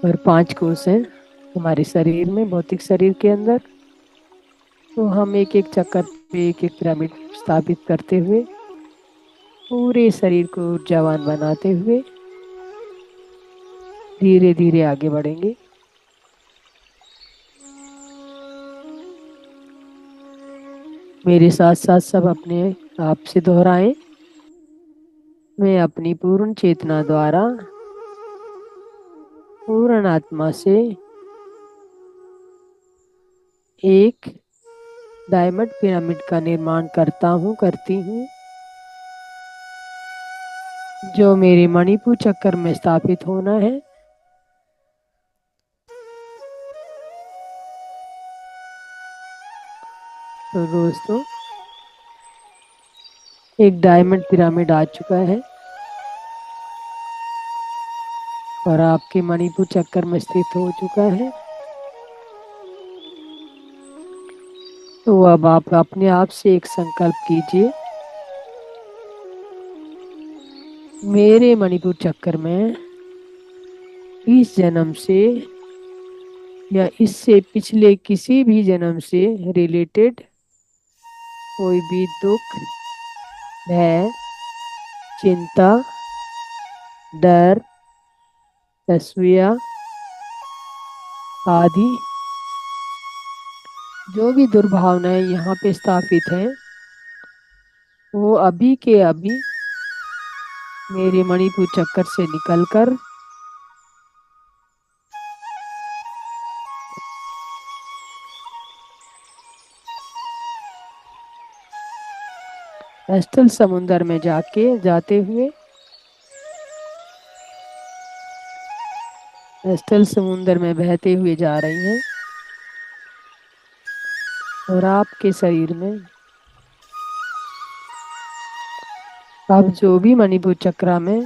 और 5 कोष हैं हमारे शरीर में, भौतिक शरीर के अंदर। तो हम एक एक चक्कर पे एक एक पिरामिड स्थापित करते हुए पूरे शरीर को ऊर्जावान बनाते हुए धीरे धीरे आगे बढ़ेंगे। मेरे साथ साथ सब अपने आप से दोहराएं। मैं अपनी पूर्ण चेतना द्वारा पूर्ण आत्मा से एक डायमंड पिरामिड का निर्माण करता हूँ, करती हूँ, जो मेरे मणिपुर चक्कर में स्थापित होना है। तो दोस्तों, एक डायमंड पिरामिड आ चुका है और आपके मणिपुर चक्कर में स्थित हो चुका है। तो अब आप अपने आप से एक संकल्प कीजिए, मेरे मणिपुर चक्कर में इस जन्म से या इससे पिछले किसी भी जन्म से रिलेटेड कोई भी दुख, भय, चिंता, डर, असूया आदि जो भी दुर्भावनाएं यहाँ पे स्थापित हैं, वो अभी के अभी मेरे मणिपुर चक्कर से निकलकर स्थल समुद्र में जाते हुए स्थल समुद्र में बहते हुए जा रही हैं और आपके शरीर में अब जो भी मणिपुर चक्र में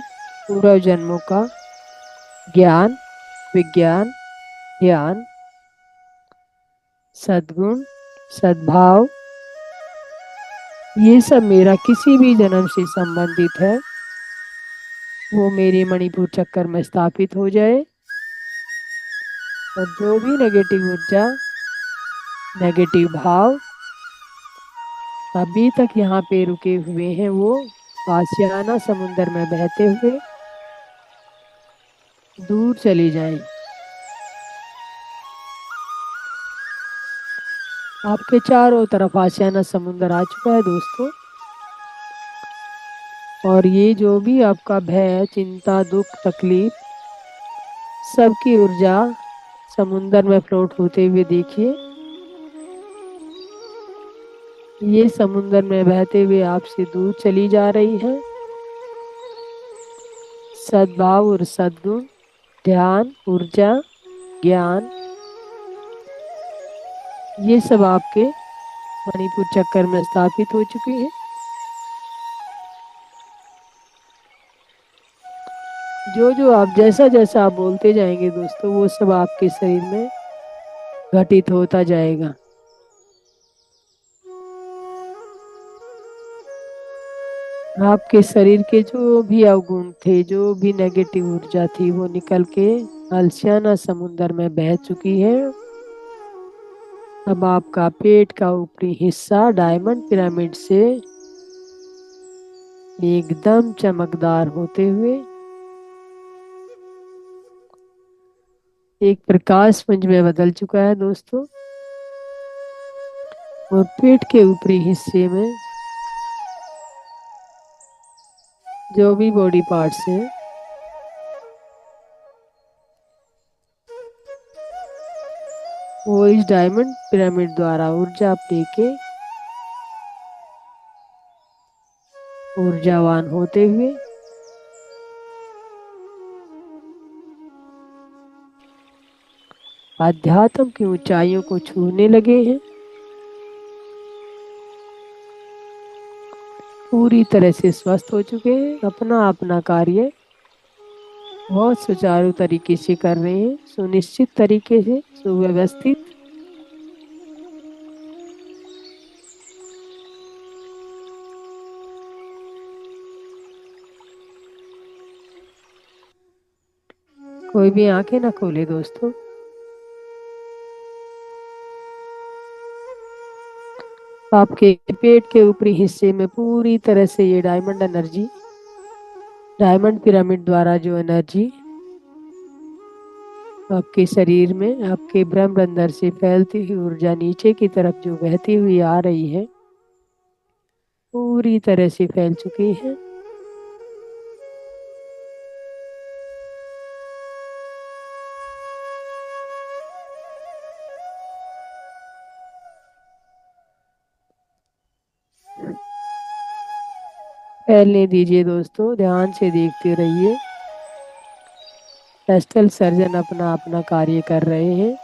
पूर्व जन्मों का ज्ञान, विज्ञान, ध्यान, सद्गुण, सद्भाव, ये सब मेरा किसी भी जन्म से संबंधित है, वो मेरे मणिपुर चक्कर में स्थापित हो जाए। और जो भी नेगेटिव ऊर्जा, नेगेटिव भाव अभी तक यहाँ पे रुके हुए हैं, वो आशियाना समुद्र में बहते हुए दूर चले जाएं। आपके चारों तरफ आशियाना समुद्र आ चुका है दोस्तों। और ये जो भी आपका भय, चिंता, दुख, तकलीफ, सबकी ऊर्जा समुद्र में फ्लोट होते हुए देखिए। ये समुद्र में बहते हुए आपसे दूर चली जा रही है। सद्भाव और सद्गुण, ध्यान, ऊर्जा, ज्ञान, ये सब आपके मणिपुर चक्कर में स्थापित हो चुकी है। जो जो आप जैसा जैसा आप बोलते जाएंगे दोस्तों, वो सब आपके शरीर में घटित होता जाएगा। आपके शरीर के जो भी अवगुण थे, जो भी नेगेटिव ऊर्जा थी, वो निकल के अलसियाना समुद्र में बह चुकी है। अब आपका पेट का ऊपरी हिस्सा डायमंड पिरामिड से एकदम चमकदार होते हुए एक प्रकाश पुंज में बदल चुका है दोस्तों। और पेट के ऊपरी हिस्से में जो भी बॉडी पार्ट्स हैं, वो इस डायमंड पिरामिड द्वारा ऊर्जा लेके ऊर्जावान होते हुए आध्यात्म की ऊंचाइयों को छूने लगे हैं। पूरी तरह से स्वस्थ हो चुके हैं। अपना अपना कार्य बहुत सुचारू तरीके से कर रहे हैं, सुनिश्चित तरीके से, सुव्यवस्थित। कोई भी आंखें ना खोले दोस्तों। आपके पेट के ऊपरी हिस्से में पूरी तरह से ये डायमंड एनर्जी, डायमंड पिरामिड द्वारा जो एनर्जी आपके शरीर में, आपके ब्रह्म अंदर से फैलती हुई ऊर्जा नीचे की तरफ जो बहती हुई आ रही है, पूरी तरह से फैल चुकी है। फैलने दीजिए दोस्तों, ध्यान से देखते रहिए। पेस्टल सर्जन अपना अपना कार्य कर रहे हैं।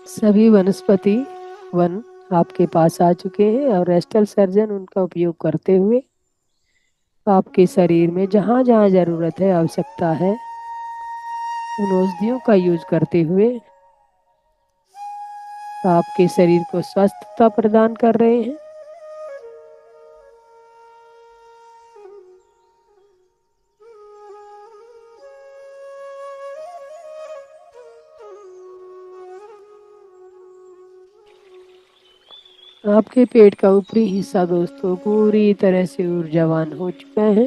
सभी वनस्पति वन आपके पास आ चुके हैं और रेस्टल सर्जन उनका उपयोग करते हुए आपके शरीर में जहां जहां जरूरत है, आवश्यकता है, उन औषधियों का यूज करते हुए आपके शरीर को स्वस्थता प्रदान कर रहे हैं। आपके पेट का ऊपरी हिस्सा दोस्तों पूरी तरह से ऊर्जावान हो चुका है।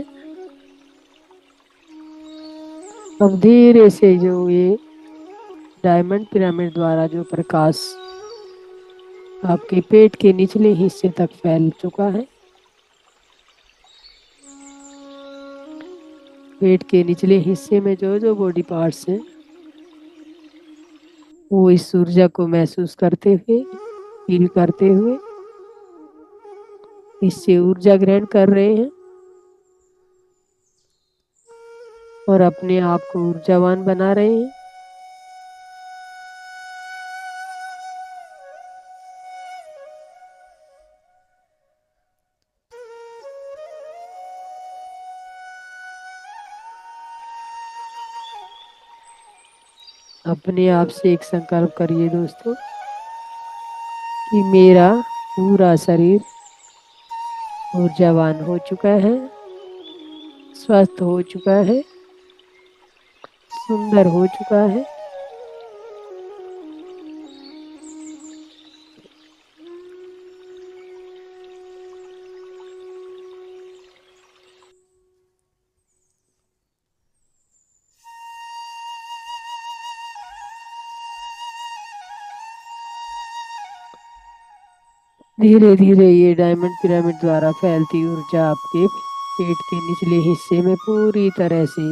अब धीरे से जो ये डायमंड पिरामिड द्वारा जो प्रकाश आपके पेट के निचले हिस्से तक फैल चुका है, पेट के निचले हिस्से में जो जो बॉडी पार्ट्स हैं वो इस ऊर्जा को महसूस करते हुए, फील करते हुए इससे ऊर्जा ग्रहण कर रहे हैं और अपने आप को ऊर्जावान बना रहे हैं। अपने आप से एक संकल्प करिए दोस्तों कि मेरा पूरा शरीर ऊर्जावान हो चुका है, स्वस्थ हो चुका है, सुंदर हो चुका है। धीरे धीरे ये डायमंड पिरामिड द्वारा फैलती ऊर्जा आपके पेट के निचले हिस्से में पूरी तरह से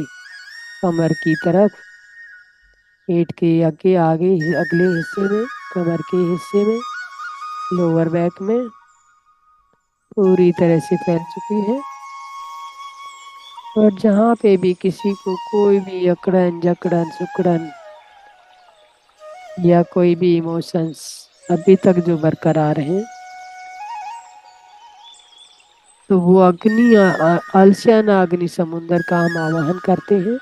कमर की तरफ, पेट के आगे आगे अगले हिस्से में, कमर के हिस्से में, लोअर बैक में पूरी तरह से फैल चुकी है। और जहाँ पे भी किसी को कोई भी अकड़न जकड़न सुकड़न या कोई भी इमोशंस अभी तक जो बरकरार हैं, तो वो अग्नि आलस्याना अग्नि समुंदर का हम आवाहन करते हैं।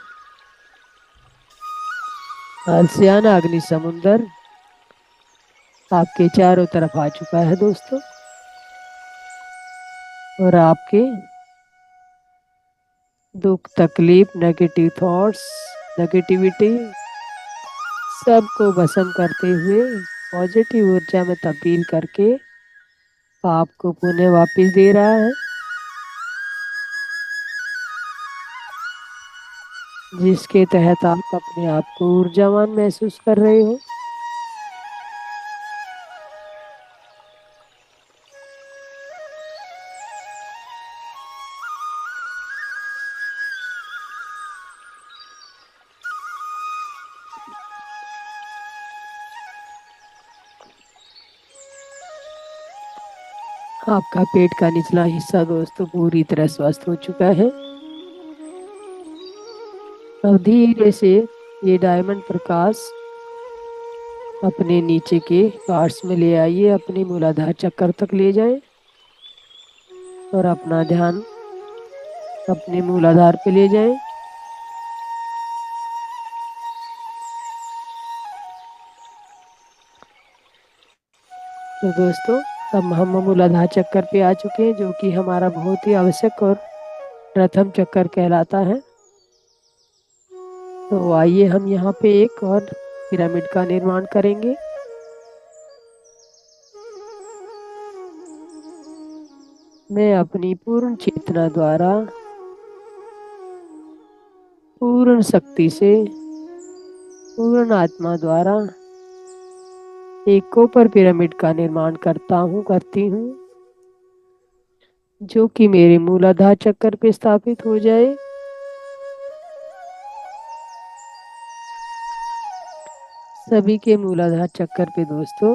आलस्याना अग्नि समुंदर आपके चारों तरफ आ चुका है दोस्तों और आपके दुख तकलीफ, नेगेटिव थॉट्स, नेगेटिविटी सबको भस्म करते हुए पॉजिटिव ऊर्जा में तब्दील करके आपको पुनः वापस दे रहा है। जिसके तहत आप अपने आप को ऊर्जावान महसूस कर रहे हो। आपका पेट का निचला हिस्सा दोस्तों पूरी तरह स्वस्थ हो चुका है। अब धीरे से ये डायमंड प्रकाश अपने नीचे के पार्ट्स में ले आइए, अपने मूलाधार चक्कर तक ले जाएं और अपना ध्यान अपने मूलाधार पे ले जाएं। तो दोस्तों अब हम मूलाधार चक्कर पे आ चुके हैं, जो कि हमारा बहुत ही आवश्यक और प्रथम चक्कर कहलाता है। तो आइए हम यहाँ पे एक और पिरामिड का निर्माण करेंगे। मैं अपनी पूर्ण चेतना द्वारा पूर्ण शक्ति से पूर्ण आत्मा द्वारा एक कॉपर पिरामिड का निर्माण करती हूँ, जो कि मेरे मूलाधार चक्कर पे स्थापित हो जाए। सभी के मूलाधार चक्कर पे दोस्तों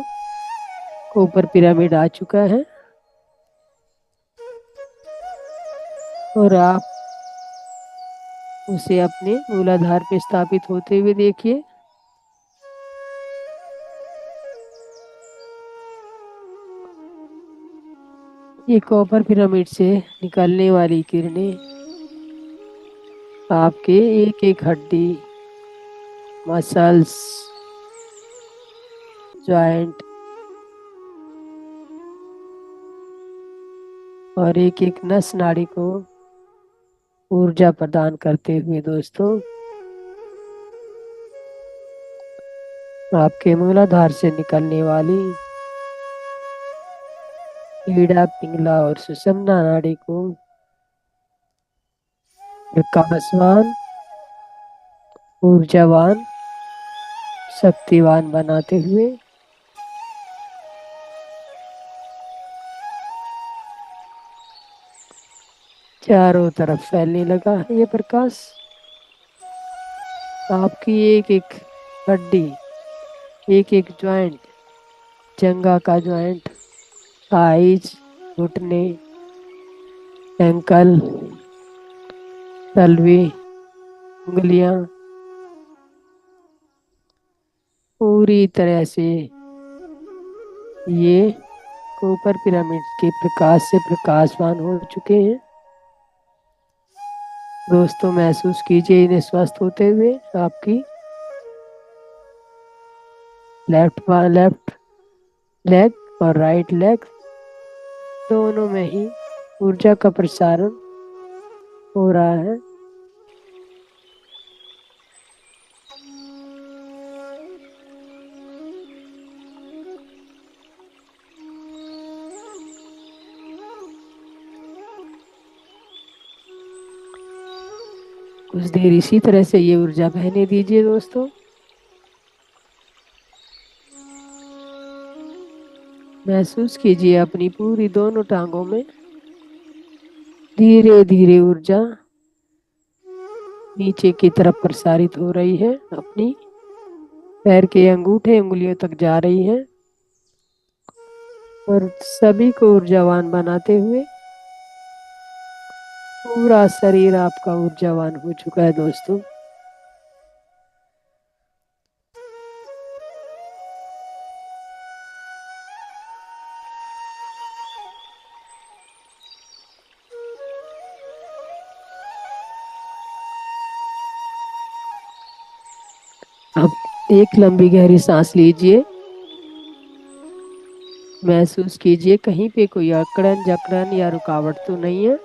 कॉपर पिरामिड आ चुका है और आप उसे अपने मूलाधार पे स्थापित होते हुए देखिए। ये कॉपर पिरामिड से निकलने वाली किरणें आपके एक एक हड्डी, मसल्स, जॉइंट और एक एक नस नाड़ी को ऊर्जा प्रदान करते हुए दोस्तों आपके मूलाधार से निकलने वाली ईड़ा, पिंगला और सुषुम्ना नाड़ी को प्रकाशवान, ऊर्जावान, शक्तिवान बनाते हुए चारों तरफ फैलने लगा है। ये प्रकाश आपकी एक एक हड्डी, एक एक जॉइंट, जंघा का जॉइंट, थाइज, घुटने, एंकल, तलवे, उंगलियां पूरी तरह से ये ऊपर पिरामिड के प्रकाश से प्रकाशवान हो चुके हैं। दोस्तों महसूस कीजिए इन्हें स्वस्थ होते हुए। आपकी लेफ्ट लेग और राइट लेग दोनों में ही ऊर्जा का प्रसारण हो रहा है। कुछ देर इसी तरह से ये ऊर्जा बहने दीजिए दोस्तों। महसूस कीजिए अपनी पूरी दोनों टांगों में धीरे धीरे ऊर्जा नीचे की तरफ प्रसारित हो रही है, अपनी पैर के अंगूठे उंगलियों तक जा रही है और सभी को ऊर्जावान बनाते हुए पूरा शरीर आपका ऊर्जावान हो चुका है दोस्तों। अब एक लंबी गहरी सांस लीजिए। महसूस कीजिए कहीं पे कोई अकड़न जकड़न या रुकावट तो नहीं है।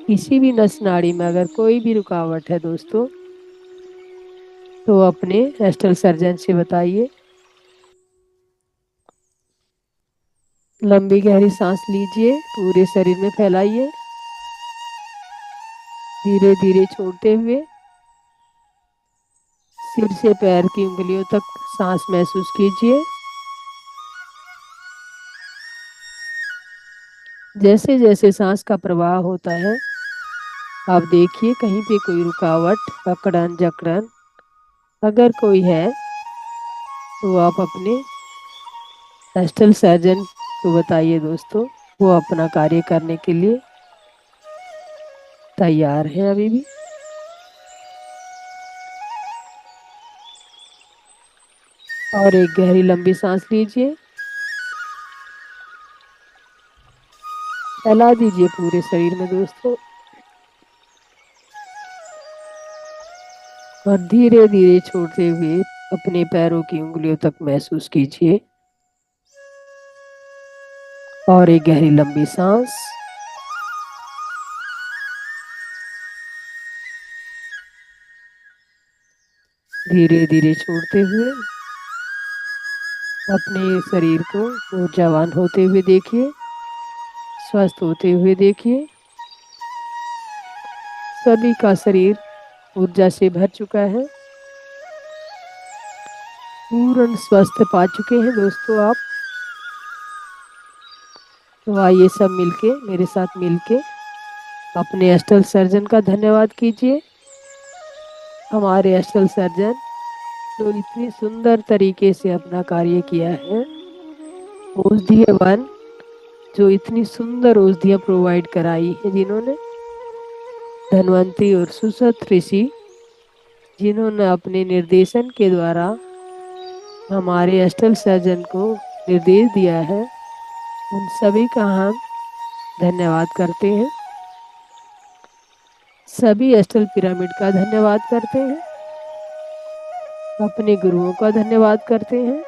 किसी भी नस नाड़ी में अगर कोई भी रुकावट है दोस्तों तो अपने एस्ट्रल सर्जन से बताइए। लंबी गहरी सांस लीजिए, पूरे शरीर में फैलाइए, धीरे धीरे छोड़ते हुए सिर से पैर की उंगलियों तक सांस महसूस कीजिए। जैसे जैसे सांस का प्रवाह होता है, आप देखिए कहीं पे कोई रुकावट, अकड़न जकड़न अगर कोई है तो आप अपने एस्टल सर्जन को बताइए दोस्तों। वो अपना कार्य करने के लिए तैयार है अभी भी। और एक गहरी लंबी सांस लीजिए। फैला दीजिए पूरे शरीर में दोस्तों। और धीरे धीरे छोड़ते हुए अपने पैरों की उंगलियों तक महसूस कीजिए। और एक गहरी लंबी सांस। धीरे धीरे छोड़ते हुए अपने शरीर को ऊर्जावान होते हुए देखिए, स्वस्थ होते हुए देखिए। सभी का शरीर ऊर्जा से भर चुका है। पूर्ण स्वस्थ पा चुके हैं दोस्तों आप। तो आइए सब मिलके, मेरे साथ मिलके अपने एस्टल सर्जन का धन्यवाद कीजिए। हमारे एस्टल सर्जन जो इतनी सुंदर तरीके से अपना कार्य किया है। औषधीय वन जो इतनी सुंदर औषधियाँ प्रोवाइड कराई है जिन्होंने, धन्वंतरी और सुसत ऋषि जिन्होंने अपने निर्देशन के द्वारा हमारे एस्टल सर्जन को निर्देश दिया है, उन सभी का हम धन्यवाद करते हैं। सभी एस्टल पिरामिड का धन्यवाद करते हैं। अपने गुरुओं का धन्यवाद करते हैं।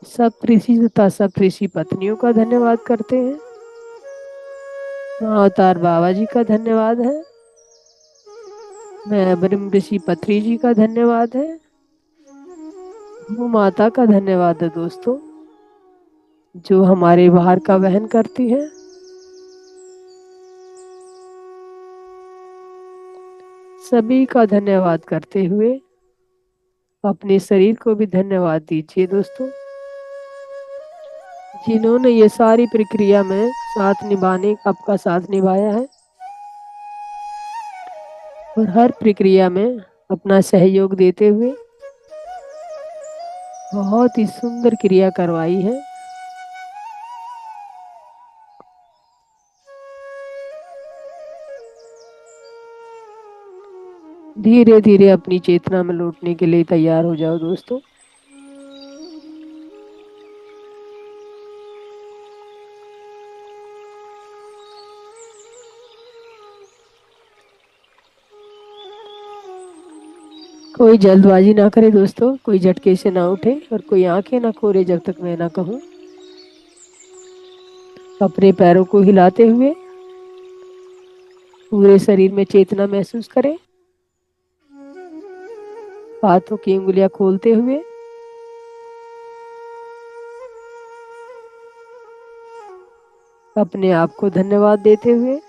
सप्तऋषि तथा सप्तऋषि पत्नियों का धन्यवाद करते हैं। अवतार बाबा जी का धन्यवाद है। मैं ब्रह्म ऋषि पत्री जी का धन्यवाद है। भू माता का धन्यवाद है दोस्तों, जो हमारे भार का वहन करती है। सभी का धन्यवाद करते हुए अपने शरीर को भी धन्यवाद दीजिए दोस्तों, जिन्होंने ये सारी प्रक्रिया में साथ निभाने आपका साथ निभाया है और हर प्रक्रिया में अपना सहयोग देते हुए बहुत ही सुंदर क्रिया करवाई है। धीरे धीरे अपनी चेतना में लौटने के लिए तैयार हो जाओ दोस्तों। कोई जल्दबाजी ना करे दोस्तों, कोई झटके से ना उठे और कोई आंखें ना खोले जब तक मैं ना कहूं। अपने पैरों को हिलाते हुए पूरे शरीर में चेतना महसूस करें। हाथों की उंगलियां खोलते हुए अपने आप को धन्यवाद देते हुए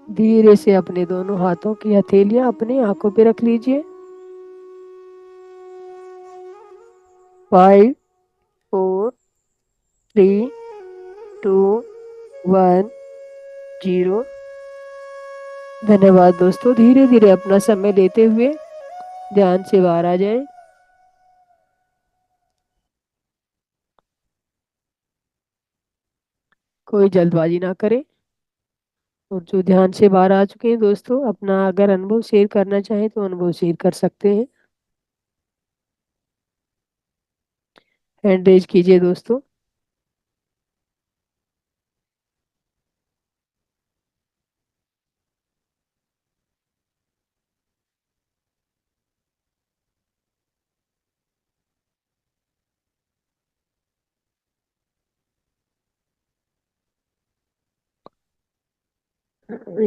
धीरे से अपने दोनों हाथों की हथेलियां अपनी आंखों पे रख लीजिए। 5, 4, 3, 2, 1, 0। धन्यवाद दोस्तों। धीरे धीरे अपना समय लेते हुए ध्यान से बाहर आ जाए। कोई जल्दबाजी ना करे। और जो ध्यान से बाहर आ चुके हैं दोस्तों, अपना अगर अनुभव शेयर करना चाहें तो अनुभव शेयर कर सकते हैं। हैंड रेज कीजिए दोस्तों।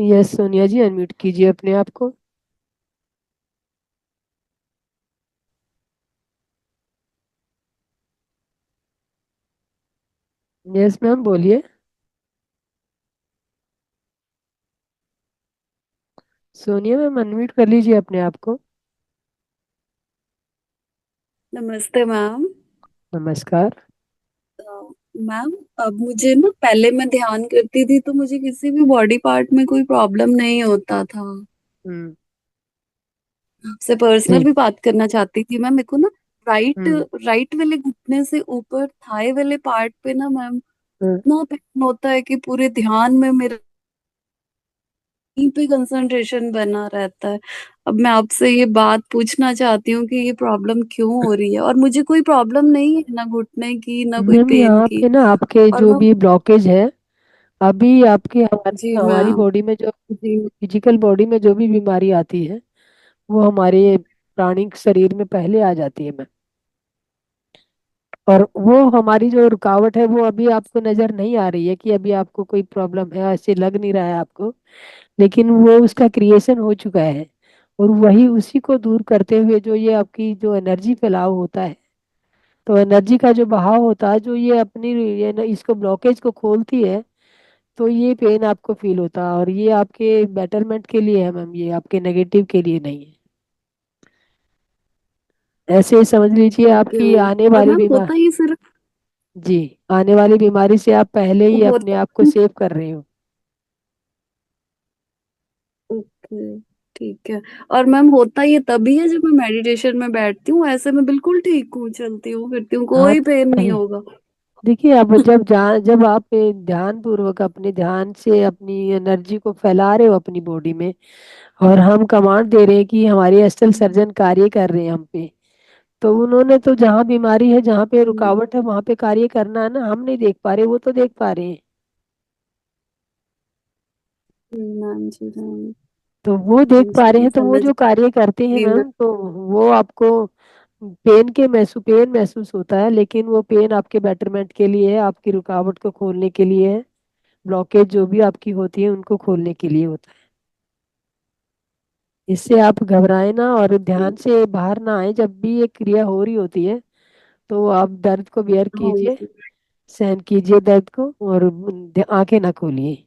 यस सोनिया जी, अनम्यूट कीजिए अपने आप को। यस मैम, बोलिए। सोनिया मैम, अनम्यूट कर लीजिए अपने आप को। नमस्ते मैम। नमस्कार। अ, मैम, अब मुझे ना, पहले मैं ध्यान करती थी तो मुझे किसी भी बॉडी पार्ट में कोई प्रॉब्लम नहीं होता था। हम्म। आपसे पर्सनल ठीक। भी बात करना चाहती थी मैम। मेरे को ना राइट हम्म। राइट वाले घुटने से ऊपर थाई वाले पार्ट पे ना मैम हम्म। इतना पेन होता है कि पूरे ध्यान में मेरे यहीं पे कंसंट्रेशन बना रहता है। अब मैं आपसे ये बात पूछना चाहती हूँ कि ये प्रॉब्लम क्यों हो रही है, और मुझे कोई प्रॉब्लम नहीं है ना घुटने की ना कोई मैम पेन यहाँ की। पे ना आपके और जो मैं भी ब्लॉकेज है, अभी आपके जी हमारी मैम। बॉडी में जो जी। फिजिकल बॉडी में जो भी बीमारी आती है, वो हमारे प्राणिक शरीर में पहले आ जाती है मैम। और वो हमारी जो रुकावट है वो अभी आपको नजर नहीं आ रही है कि अभी आपको कोई प्रॉब्लम है, ऐसे लग नहीं रहा है आपको। लेकिन वो उसका क्रिएशन हो चुका है। और वही उसी को दूर करते हुए जो ये आपकी जो एनर्जी फैलाव होता है, तो एनर्जी का जो बहाव होता है, जो ये अपनी ये इसको ब्लॉकेज को खोलती है, तो ये पेन आपको फील होता है। और ये आपके बेटरमेंट के लिए है मैम, ये आपके नेगेटिव के लिए नहीं है। ऐसे ही समझ लीजिए ओके आपकी मैम। आने और वाली मैम बीमार होता ही सिर्फ जी, आने वाली बीमारी से आप पहले ही अपने होता आप को सेव कर रहे हो। ओके, ठीक है। और मैम होता ये तभी है जब मैं मेडिटेशन में बैठती हूँ, ऐसे मैं बिल्कुल ठीक हूँ, चलती हूँ फिरती हूँ, हाँ कोई पेन नहीं नहीं, होगा। देखिए अब जब आप ध्यान पूर्वक अपने ध्यान से अपनी एनर्जी को फैला रहे हो अपनी बॉडी में, और हम कमांड दे रहे हैं कि हमारे अस्टल सर्जन कार्य कर रहे हैं हम पे, तो उन्होंने तो जहाँ बीमारी है, जहाँ पे रुकावट है, वहां पे कार्य करना है ना। हम नहीं देख पा रहे, वो तो देख पा रहे हैं। मैम जी मैम। तो वो देख पा रहे जी हैं, तो वो समझ जो कार्य करते हैं गई मैं। मैम, तो वो आपको पेन महसूस होता है, लेकिन वो पेन आपके बेटरमेंट के लिए है, आपकी रुकावट को खोलने के लिए है। ब्लॉकेज जो भी आपकी होती है उनको खोलने के लिए होता है। इससे आप घबराए ना और ध्यान से बाहर ना आए। जब भी ये क्रिया हो रही होती है, तो आप दर्द को बेयर हाँ कीजिए, जी। सहन कीजिए दर्द को, और आंखें ना खोलिए।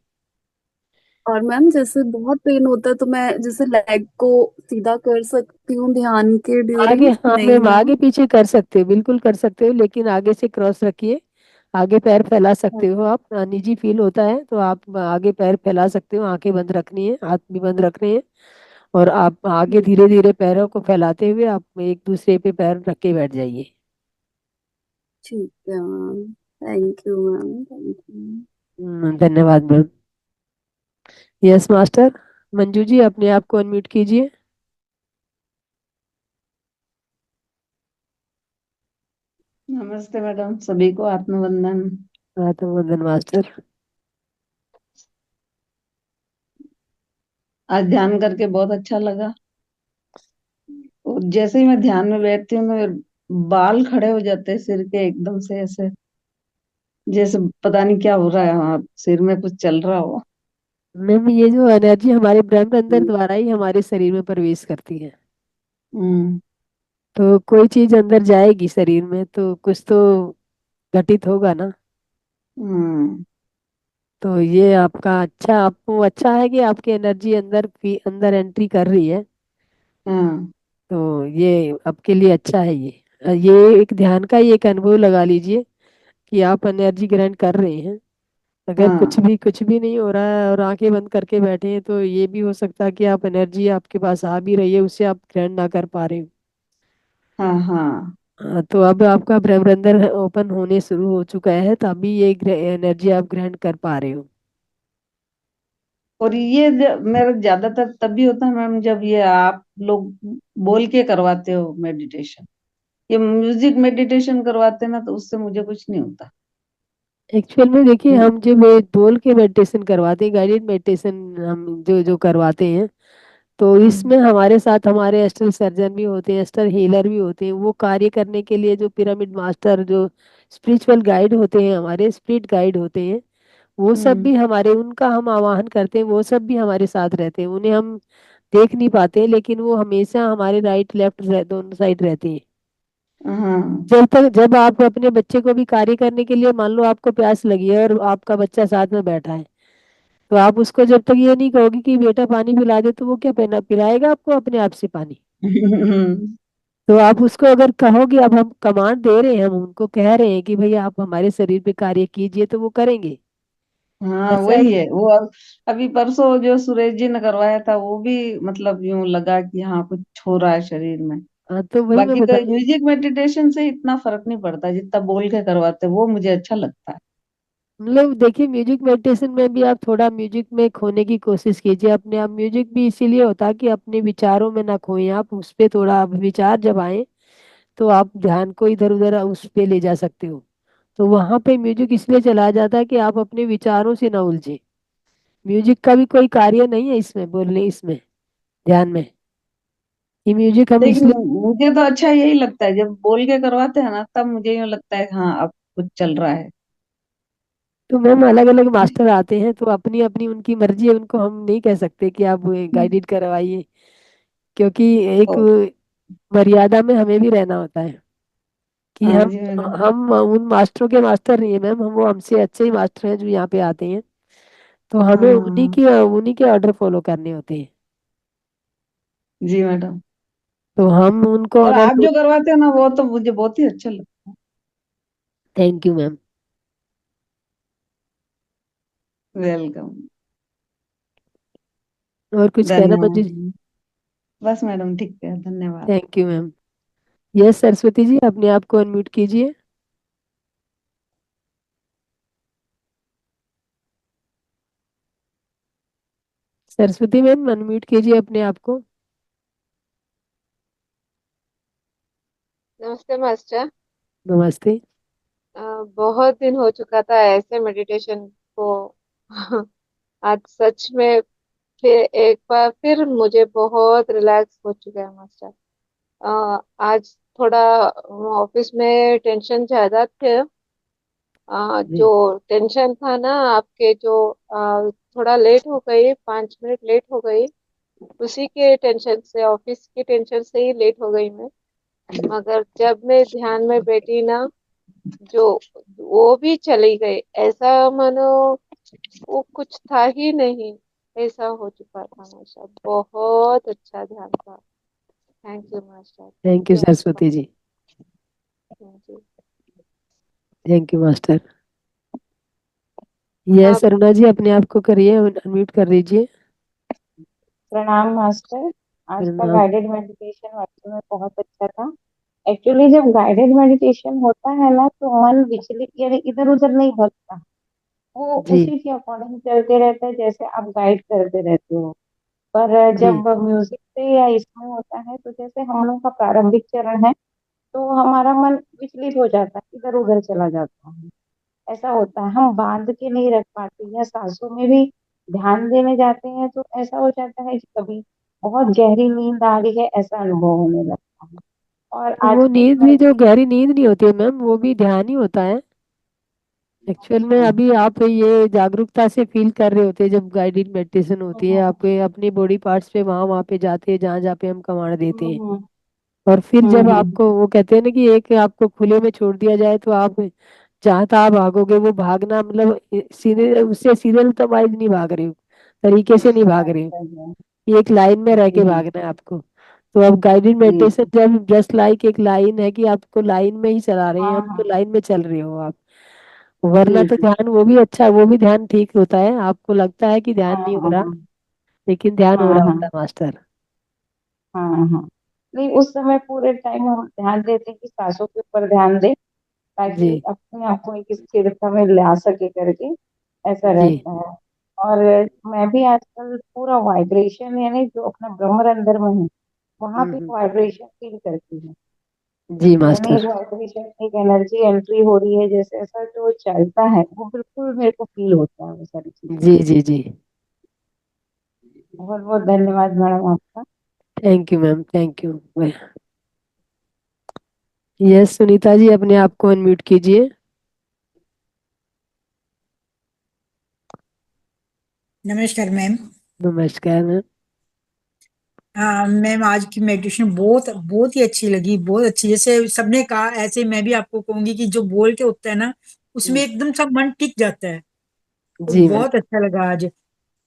और मैम जैसे बहुत पेन होता है तो मैं जैसे लेग को सीधा कर सकती हूँ ध्यान के आगे, ड्यूरिंग? हाँ नहीं मैम, ना? आगे पीछे कर सकते हो, बिल्कुल कर सकते हो, लेकिन आगे से क्रॉस रखिए। आगे पैर फैला सकते हो आप, निजी फील होता है तो आप आगे पैर फैला सकते हो, आंखें बंद रखनी है, हाथ भी बंद रखने हैं। और आप आगे धीरे धीरे पैरों को फैलाते हुए आप एक दूसरे पे पैर रख के बैठ जाइए। ठीक है ma'am. Thank you ma'am, thank you. धन्यवाद ma'am. Yes master. Manju ji, अपने आप को अनम्यूट कीजिए। नमस्ते मैडम, सभी को आत्मवंदन। आत्मवंदन मास्टर। आज ध्यान करके बहुत अच्छा लगा। और जैसे ही मैं ध्यान में बैठती हूँ, मेरे बाल खड़े हो जाते हैं सिर के, एकदम से ऐसे जैसे पता नहीं क्या हो रहा है, वहाँ सिर में कुछ चल रहा हो। मैम ये जो एनर्जी हमारे ब्रह्म अंदर द्वारा ही हमारे शरीर में प्रवेश करती है। हम्म। तो कोई चीज अंदर जाएगी शरीर में तो कुछ तो घटित होगा ना। हम्म। तो ये आपका अच्छा, आपको अच्छा है कि आपकी एनर्जी अंदर एंट्री कर रही है। हाँ। तो ये आपके लिए अच्छा है। ये एक ध्यान का ही एक अनुभव लगा लीजिए कि आप एनर्जी ग्रहण कर रहे हैं। अगर हाँ। कुछ भी नहीं हो रहा है और आंखें बंद करके बैठे हैं, तो ये भी हो सकता है कि आप एनर्जी आपके पास आ भी रही है, उससे आप ग्रहण ना कर पा रहे हो। हाँ। हाँ। हाँ, तो अब आपका ब्रह्मरंध्र ओपन होने शुरू हो चुका है, तो अभी ये एनर्जी आप ग्रहण कर पा रहे हो। और ये मेरा ज्यादातर तभी होता है मैम, जब ये आप लोग बोल के करवाते हो मेडिटेशन। ये म्यूजिक मेडिटेशन करवाते हैं ना, तो उससे मुझे कुछ नहीं होता। एक्चुअल में देखिए, हम जब ये बोल के मेडिटेशन करवाते हैं, गाइडेड मेडिटेशन हम जो जो करवाते हैं, तो हम्म। इसमें हमारे साथ हमारे एस्ट्रल सर्जन भी होते हैं, एस्ट्रल हीलर भी होते हैं। वो कार्य करने के लिए जो पिरामिड मास्टर, जो स्पिरिचुअल गाइड होते हैं, हमारे स्पिरिट गाइड होते हैं, वो सब हम्म। भी हमारे, उनका हम आवाहन करते हैं, वो सब भी हमारे साथ रहते हैं। उन्हें हम देख नहीं पाते, लेकिन वो हमेशा हमारे राइट लेफ्ट दोनों साइड रहते हैं। हाँ। जब आप अपने बच्चे को भी कार्य करने के लिए, मान लो आपको प्यास लगी है और आपका बच्चा साथ में बैठा है, तो आप उसको जब तक ये नहीं कहोगे कि बेटा पानी पिला दे, तो वो क्या पहना पिलाएगा आपको अपने आप से पानी? तो आप उसको अगर कहोगे, अब हम कमांड दे रहे हैं, हम उनको कह रहे हैं कि भाई आप हमारे शरीर पे कार्य कीजिए, तो वो करेंगे। हाँ ऐसा है वही कि है वो। अभी परसों जो सुरेश जी ने करवाया था वो भी मतलब यूं लगा कि हाँ कुछ हो रहा है शरीर में। हाँ, तो वही मैं बाकी बता तो रही। म्यूजिक मेडिटेशन से इतना फर्क नहीं पड़ता जितना बोल के करवाते, वो मुझे अच्छा लगता है। मतलब देखिए, म्यूजिक मेडिटेशन में भी आप थोड़ा म्यूजिक में खोने की कोशिश कीजिए अपने आप। म्यूजिक भी इसीलिए होता है कि अपने विचारों में ना खोएं आप, उस पे थोड़ा आप विचार जब आए तो आप ध्यान को इधर उधर उस पे ले जा सकते हो। तो वहां पे म्यूजिक इसलिए चलाया जाता है कि आप अपने विचारों से ना उलझे। म्यूजिक का भी कोई कार्य नहीं है इसमें, बोलने इसमें, ध्यान में। ये म्यूजिक हम लेकिन इसलिए। मुझे तो अच्छा यही लगता है जब बोल के करवाते हैं ना, तब मुझे यूं लगता है हाँ अब कुछ चल रहा है। तो मैम अलग अलग मास्टर आते हैं, तो अपनी अपनी उनकी मर्जी है, उनको हम नहीं कह सकते कि आप गाइडेड करवाइए। क्योंकि एक ओ, मर्यादा में हमें भी रहना होता है कि हाँ जी मैडम। हम उन मास्टरों के मास्टर नहीं है मैम, हम वो हमसे अच्छे ही मास्टर हैं जो यहाँ पे आते हैं। तो हाँ हमें हाँ हाँ। उन्हीं के ऑर्डर फॉलो करने होते हैं। जी मैडम। तो हम उनको और ऑनर आप दो। जो करवाते हो ना वो तो मुझे बहुत ही अच्छा लगता थैंक यू मैम। है। वेलकम। और कुछ कहना मुझे? धन्यवाद। बस मैडम ठीक है, धन्यवाद। Thank you ma'am. Yes Saraswati ji, अपने आप को अनम्यूट कीजिए। सरस्वती मैम, अनम्यूट कीजिए अपने आप को। नमस्ते मास्टर। नमस्ते। बहुत दिन हो चुका था ऐसे मेडिटेशन को। आज सच में फिर एक बार फिर मुझे बहुत रिलैक्स हो चुका है मास्टर। आज थोड़ा ऑफिस में टेंशन ज्यादा थे। जी। जो टेंशन था ना आपके जो थोड़ा लेट हो गई, 5 मिनट लेट हो गई। उसी के टेंशन से, ऑफिस की टेंशन से ही लेट हो गई मैं। मगर जब मैं ध्यान में बैठी ना, जो वो भी चली गई, ऐसा मानो वो कुछ था ही नहीं। ऐसा हो चुका था मास्टर, बहुत अच्छा ध्यान था। Thank you master, thank thank you you आपका। Saraswati ji. Thank you. Thank you master. Yes आप अरुणा जी, अपने आप को करिए अनम्यूट कर दीजिए। प्रणाम मास्टर। आज का प्रणाम। गाइडेड मेडिटेशन वाकई में बहुत अच्छा था। एक्चुअली जब गाइडेड मेडिटेशन होता है ना तो मन विचलित यानी इधर उधर नहीं भटकता। वो जी। उसी के अकॉर्डिंग चलते रहता है जैसे आप गाइड करते रहते हो। पर जी। जब म्यूजिक से या इसमें होता है तो जैसे हम लोग का प्रारंभिक चरण है, तो हमारा मन विचलित हो जाता है, इधर उधर चला जाता है। ऐसा होता है, हम बांध के नहीं रख पाते, या सांसों में भी ध्यान देने जाते हैं तो ऐसा हो जाता है कि कभी बहुत गहरी नींद आ रही है ऐसा अनुभव होने लगता है। और तो वो आजकल नींद का भी, जो ये गहरी नींद नहीं होती है मैम, वो भी ध्यान ही होता है एक्चुअल में। अच्छा। अभी आप ये जागरूकता से फील कर रहे होते हैं जब गाइडेड मेडिटेशन होती है, हम्म आप अपनी बॉडी पार्ट्स पे वहां वहां पे जाते हैं जहाँ जहाँ पे हम कमांड देते हैं। हम्म और फिर जब हम्म आपको वो कहते हैं ना कि एक आपको खुले में छोड़ दिया जाए, तो आप जहाँ तहाँ भागोगे। वो भागना मतलब सीधे उससे सीधे तो वाइज नहीं भाग रहे हो, तरीके से नहीं भाग रहे हो। अच्छा जी। ये एक लाइन में रह के जी भागना है आपको। तो अब गाइडेड जी। मेडिटेशन जब जस्ट लाइक एक लाइन है कि आपको लाइन में ही चला रहे हैं हाँ हम, तो हाँ। लाइन में चल रहे हो आप। जी वरना तो जी। ध्यान वो भी अच्छा, वो भी ध्यान ठीक होता है, आपको लगता है कि ध्यान हाँ नहीं हो हाँ रहा, हाँ लेकिन ध्यान हो हाँ रहा होता हाँ है मास्टर। हाँ हाँ। नहीं, उस समय पूरे टाइम हम ध्यान देते हैं कि सांसों के ऊपर ध्यान दे, ताकि जी। अपने आप को एक स्थिरता में ला सके करके, ऐसा जी। रहता है। और मैं भी आजकल पूरा वाइब्रेशन यानी जो अपना ब्रह्म अंदर में है वहां पे हम्म। वाइब्रेशन फील करती हूँ। जी यानी एक मास्टर। वाइब्रेशन, एक एनर्जी एंट्री हो रही है, जैसे ऐसा जो चलता है वो बिल्कुल मेरे को फील होता है वो सारी चीजें। जी जी जी। बहुत बहुत धन्यवाद मैडम आपका। Thank you ma'am, thank you. Yes Sunita ji, अपने आप को अनम्यूट कीजिए। नमस्कार मैम। नमस्कार मैम। हाँ मैम, आज की मेडिटेशन बहुत बहुत ही अच्छी लगी, बहुत अच्छी। जैसे सबने कहा ऐसे मैं भी आपको कहूंगी कि जो बोल के होता है ना, उसमें हम्म, एकदम सब मन टिक जाता है। तो जी मैम। बहुत अच्छा लगा आज।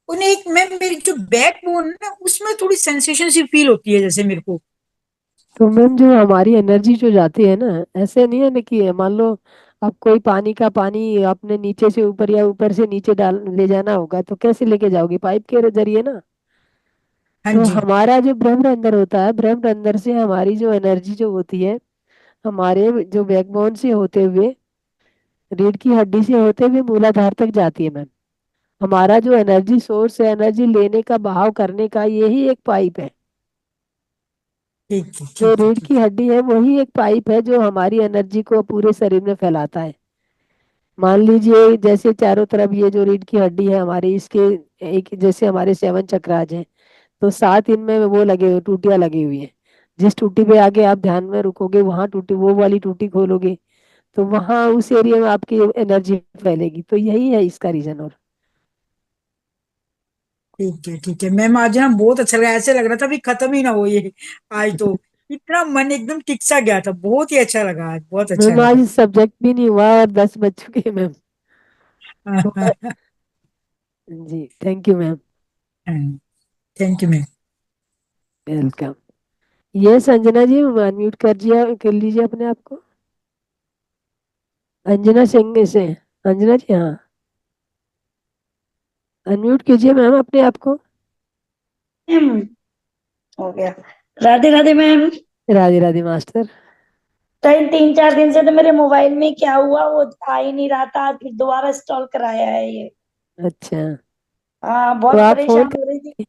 उन्हें एक मैं मेरी जो बैक बोन है ना उसमें थोड़ी सेंसेशन सी फील होती है जैसे मेरे को। तो मैम जो हमारी एनर्जी जो जाती है ना, ऐसे नहीं है ना कि मान लो आप कोई पानी आपने नीचे से ऊपर या ऊपर से नीचे डाल ले जाना होगा, तो कैसे लेके जाओगे? पाइप के जरिए ना। हाँ तो जी। हमारा जो ब्रह्म अंदर होता है, ब्रह्म अंदर से हमारी जो एनर्जी जो होती है, हमारे जो बैकबोन से होते हुए, रीढ़ की हड्डी से होते हुए मूलाधार तक जाती है मैम। हमारा जो एनर्जी सोर्स है, एनर्जी लेने का बहाव करने का, यही एक पाइप है। ठीक है जो ठीक है रीढ़ ठीक की है। हड्डी है वही एक पाइप है जो हमारी एनर्जी को पूरे शरीर में फैलाता है। मान लीजिए जैसे चारों तरफ ये जो रीढ़ की हड्डी है हमारी, इसके एक जैसे हमारे 7 चक्राज हैं, तो 7 इनमें वो लगे हुए, टूटियां लगी हुई है। जिस टूटी पे आगे आप ध्यान में रुकोगे, वहां टूटी, वो वाली टूटी खोलोगे, तो वहां उस एरिया में आपकी एनर्जी फैलेगी। तो यही है इसका रीजन। और ठीक है ठीक है मैम, आज ना बहुत अच्छा लगा, ऐसे लग रहा था अभी खत्म ही ना हो ये। आज तो इतना मन एकदम टिक सा गया था, बहुत ही अच्छा लगा, आज बहुत अच्छा मैम आज लगा। सब्जेक्ट भी नहीं हुआ और 10 बज चुके हैं मैम। थोड़ा। जी thank you ma'am. Thank you ma'am. Welcome. ये संजना जी, अनम्यूट कर लीजिए अपने आप को। अंजना सिंह से। अंजना जी, हाँ, अनम्यूट कीजिए मैम अपने आप को। मैम, हो गया। राधे राधे मैम। राधे राधे मास्टर। कई 3-4 दिन से तो मेरे मोबाइल में क्या हुआ, वो आ ही नहीं रहा था, आज फिर दोबारा इंस्टॉल कराया है ये। अच्छा, हाँ, तो बहुत आप फोन परेशान हो रही थी।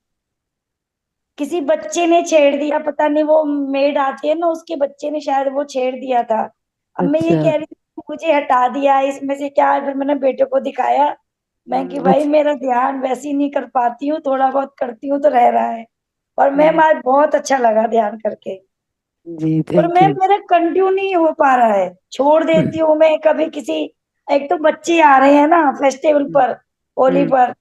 किसी बच्चे ने छेड़ दिया, पता नहीं, वो मेड आती है ना, उसके बच्चे ने शायद वो छेड़ दिया था। अब मैं ये अच्छा। कह रही थी मुझे हटा दिया इसमें से क्या है, फिर मैंने बेटे को दिखाया। मैं कि भाई अच्छा। मेरा ध्यान वैसे ही नहीं कर पाती हूँ, थोड़ा बहुत करती हूँ तो रह रहा है। और मैम हम्म, आज बहुत अच्छा लगा ध्यान करके। जी पर थैंक मैम यू। मेरा कंटिन्यू नहीं हो पा रहा है, छोड़ देती हूँ मैं कभी किसी। एक तो बच्चे आ रहे हैं ना फेस्टिवल पर, होली हम्म। पर।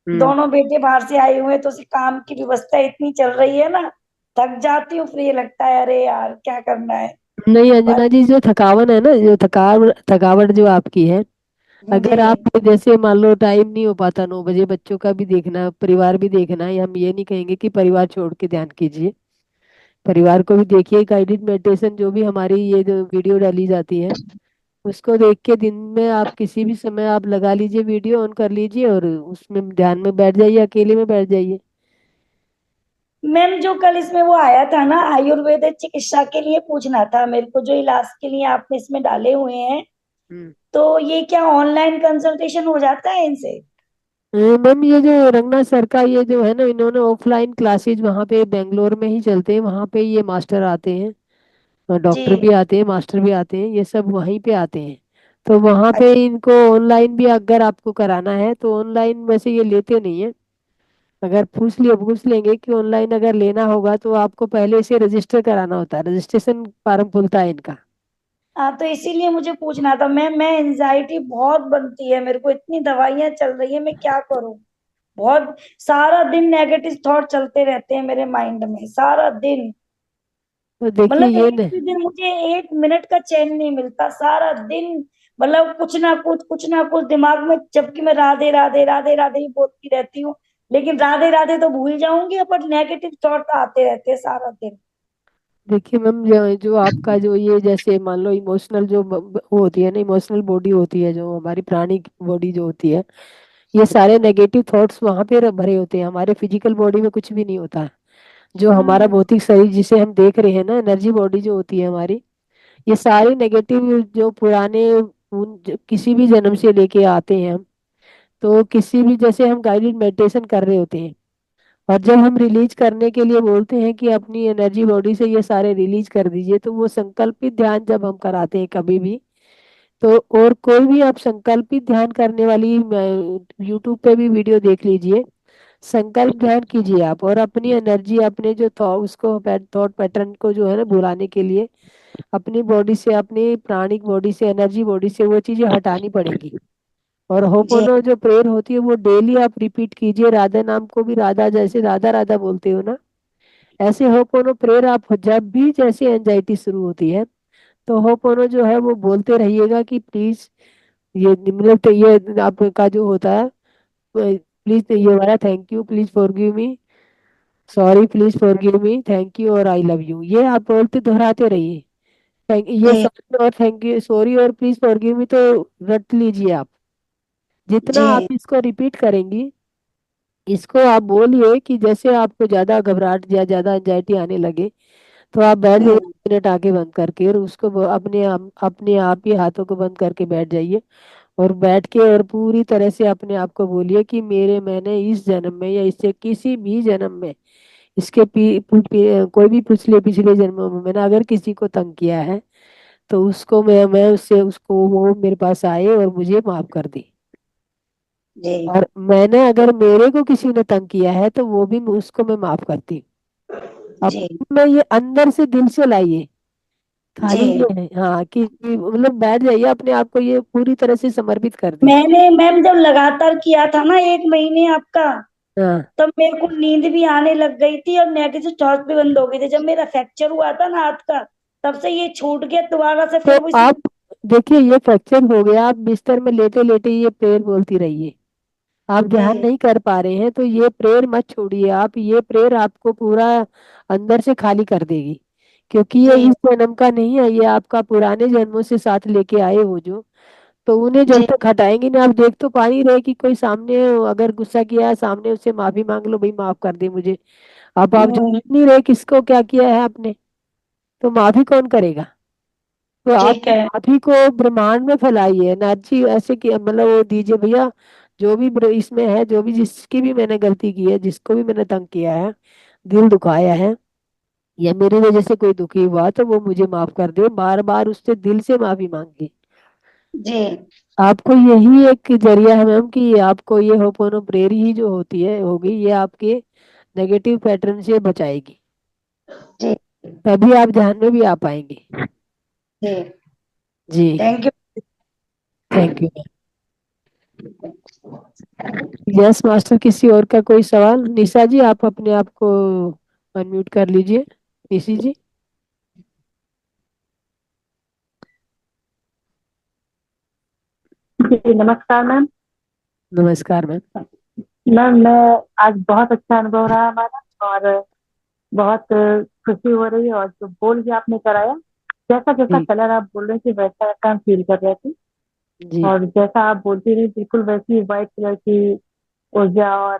हम्म। दोनों बेटे बाहर से आए हुए हैं, तो काम की व्यवस्था इतनी चल रही है ना, थक जाती हूँ, फिर ये लगता है अरे यार क्या करना है। नहीं अंजना पर जी, जो थकावन है ना, जो थकावट जो आपकी है, जी, अगर आप जैसे मान लो टाइम नहीं हो पाता, 9 बजे बच्चों का भी देखना, परिवार भी देखना है, हम ये नहीं कहेंगे कि परिवार छोड़ के ध्यान कीजिए। परिवार को भी देखिए। गाइडेड मेडिटेशन जो भी हमारी ये जो वीडियो डाली जाती है, उसको देख के दिन में आप किसी भी समय आप लगा लीजिए, वीडियो ऑन कर लीजिए और उसमें ध्यान में बैठ जाइए, अकेले में बैठ जाइए। मैम जो कल इसमें वो आया था ना, आयुर्वेद चिकित्सा के लिए पूछना था मेरे को, जो इलाज के लिए आपने इसमें डाले हुए हैं, हम्म। तो ये क्या ऑनलाइन कंसल्टेशन हो जाता है इनसे? मैम ये जो रंगनाथ सर का ये जो है ना, इन्होंने ऑफलाइन क्लासेज वहाँ पे बेंगलोर में ही चलते हैं, वहाँ पे ये मास्टर आते हैं, और डॉक्टर जी। भी आते हैं, मास्टर भी आते हैं, ये सब वहीं पे आते हैं। तो वहाँ पे अच्छा। इनको ऑनलाइन भी अगर आपको कराना है तो ऑनलाइन वैसे ये लेते नहीं है। अगर पूछ लेंगे कि ऑनलाइन अगर लेना होगा तो आपको पहले से रजिस्टर कराना होता है, रजिस्ट्रेशन फॉर्म खुलता है इनका। हाँ, तो इसीलिए मुझे पूछना था। मैं एंजाइटी बहुत बनती है मेरे को, इतनी दवाइयां चल रही है, मैं क्या करूं। बहुत सारा दिन नेगेटिव थॉट चलते रहते हैं मेरे माइंड में सारा दिन। तो देखिए मतलब ये एक न, भी दिन मुझे 1 मिनट का चैन नहीं मिलता सारा दिन। मतलब कुछ ना कुछ दिमाग में, जबकि मैं राधे राधे राधे राधे ही बोलती रहती हूँ, लेकिन राधे राधे तो भूल जाऊंगी, पर नेगेटिव थॉट आते रहते हैं सारा दिन। देखिए मैम, जो आपका जो ये जैसे मान लो इमोशनल जो वो होती है ना, इमोशनल बॉडी होती है, जो हमारी प्राणिक बॉडी जो होती है, ये सारे नेगेटिव थॉट्स वहां पे भरे होते हैं। हमारे फिजिकल बॉडी में कुछ भी नहीं होता है। जो हमारा हम्म। भौतिक शरीर जिसे हम देख रहे हैं ना, एनर्जी बॉडी जो होती है हमारी, ये सारी नेगेटिव जो पुराने किसी भी जन्म से लेके आते हैं हम, तो किसी भी जैसे हम गाइडेड मेडिटेशन कर रहे होते हैं, और जब हम रिलीज करने के लिए बोलते हैं कि अपनी एनर्जी बॉडी से ये सारे रिलीज कर दीजिए, तो वो संकल्पित ध्यान जब हम कराते हैं कभी भी, तो और कोई भी आप संकल्पित ध्यान करने वाली यूट्यूब पे भी वीडियो देख लीजिए। संकल्प ध्यान कीजिए आप, और अपनी एनर्जी, अपने जो उसको थॉट पैटर्न को जो है ना भुलाने के लिए, अपनी बॉडी से, अपनी प्राणिक बॉडी से, एनर्जी बॉडी से वो चीजें हटानी पड़ेंगी। और जी। होपोनो जो प्रेयर होती है वो डेली आप रिपीट कीजिए। राधा नाम को भी राधा, जैसे राधा राधा बोलते हो ना, ऐसे होपोनो प्रेयर आप जब भी जैसे एंजाइटी शुरू होती है, तो होपोनो जो है वो बोलते रहिएगा कि प्लीज, ये मतलब तो ये आपका जो होता है, प्लीज ये वाला thank you, please forgive me, sorry, please forgive me, thank you और आई लव यू, ये आप बोलते दोहराते रहिए। ये जी सॉरी और थैंक यू, सॉरी और प्लीज फॉरगिव मी तो रट लीजिए आप। जितना आप जी इसको रिपीट करेंगी, इसको आप बोलिए कि जैसे आपको ज्यादा घबराहट या ज्यादा एंजाइटी आने लगे, तो आप बैठ जाइए हम्म, 2 मिनट आके बंद करके, और उसको अपने आप ही हाथों को बंद करके बैठ जाइए। और बैठ के और पूरी तरह से अपने आप को बोलिए कि मैंने इस जन्म में या इससे किसी भी जन्म में, इसके कोई भी पिछले पिछले जन्मों में मैंने अगर किसी को तंग किया है, तो उसको मैं उससे उसको वो मेरे पास आए और मुझे माफ कर दी। जी और मैंने अगर मेरे को किसी ने तंग किया है, तो वो भी उसको मैं माफ करती हूँ। अब जी मैं ये अंदर से दिल से लाइए, खाली जी। ये है हाँ कि मतलब बैठ जाइए, अपने आप को ये पूरी तरह से समर्पित कर दीजिए। मैंने मैम जब लगातार किया था ना 1 महीने आपका, हाँ, तब मेरे को नींद भी आने लग गई थी और नेगेटिव थॉट भी बंद हो गए थे। जब मेरा फ्रैक्चर हुआ था ना हाथ का, तब से ये छूट गया दोबारा से, तो फिर वो इसी। आप देखिए, ये फ्रैक्चर हो गया, आप बिस्तर में लेटे लेटे ये प्रेयर बोलती रहिए। आप ध्यान जी नहीं कर पा रहे हैं, तो ये प्रेयर मत छोड़िए आप, ये प्रेयर आपको पूरा अंदर से खाली कर देगी। क्योंकि ये जी इस जन्म का नहीं है, ये आपका पुराने जन्मों से साथ लेके आए हो जो, तो उन्हें जब जी तक हटाएंगे ना, आप देख तो पा ही रहे कि कोई सामने अगर गुस्सा किया है, सामने उससे माफी मांग लो, भाई माफ कर दे मुझे। आप हम्म, जान नहीं रहे किसको क्या किया है आपने, तो माफी कौन करेगा। तो आप ठीक है। माफी को ब्रह्मांड में फैलाइए, एनर्जी ऐसे कि मतलब वो दीजिए भैया, जो भी इसमें है, जो भी जिसकी भी मैंने गलती की है, जिसको भी मैंने तंग किया है, दिल दुखाया है, या मेरी वजह से कोई दुखी हुआ, तो वो मुझे माफ कर दे, बार बार उससे दिल से माफी मांगिए। जी आपको यही एक जरिया है मैम कि आपको ये होपोनो प्रेयर ही जो होती है होगी, ये आपके नेगेटिव पैटर्न से बचाएगी, जी तभी आप ध्यान में भी आ पाएंगे। जी। जी, thank you. Thank you. Yes master, किसी और का कोई सवाल? निशा जी, आप अपने आप को अनम्यूट कर लीजिए। निशी जी। जी नमस्कार मैम। नमस्कार मैम। मैम मैं आज बहुत अच्छा अनुभव रहा हमारा, और बहुत खुशी हो रही है, और जो बोल भी आपने कराया, जैसा जैसा जी कलर आप बोल रहे थे वैसा वैसा हम फील कर रहे थे। जी और जैसा आप बोलती रही बिल्कुल वैसी व्हाइट कलर की ऊर्जा और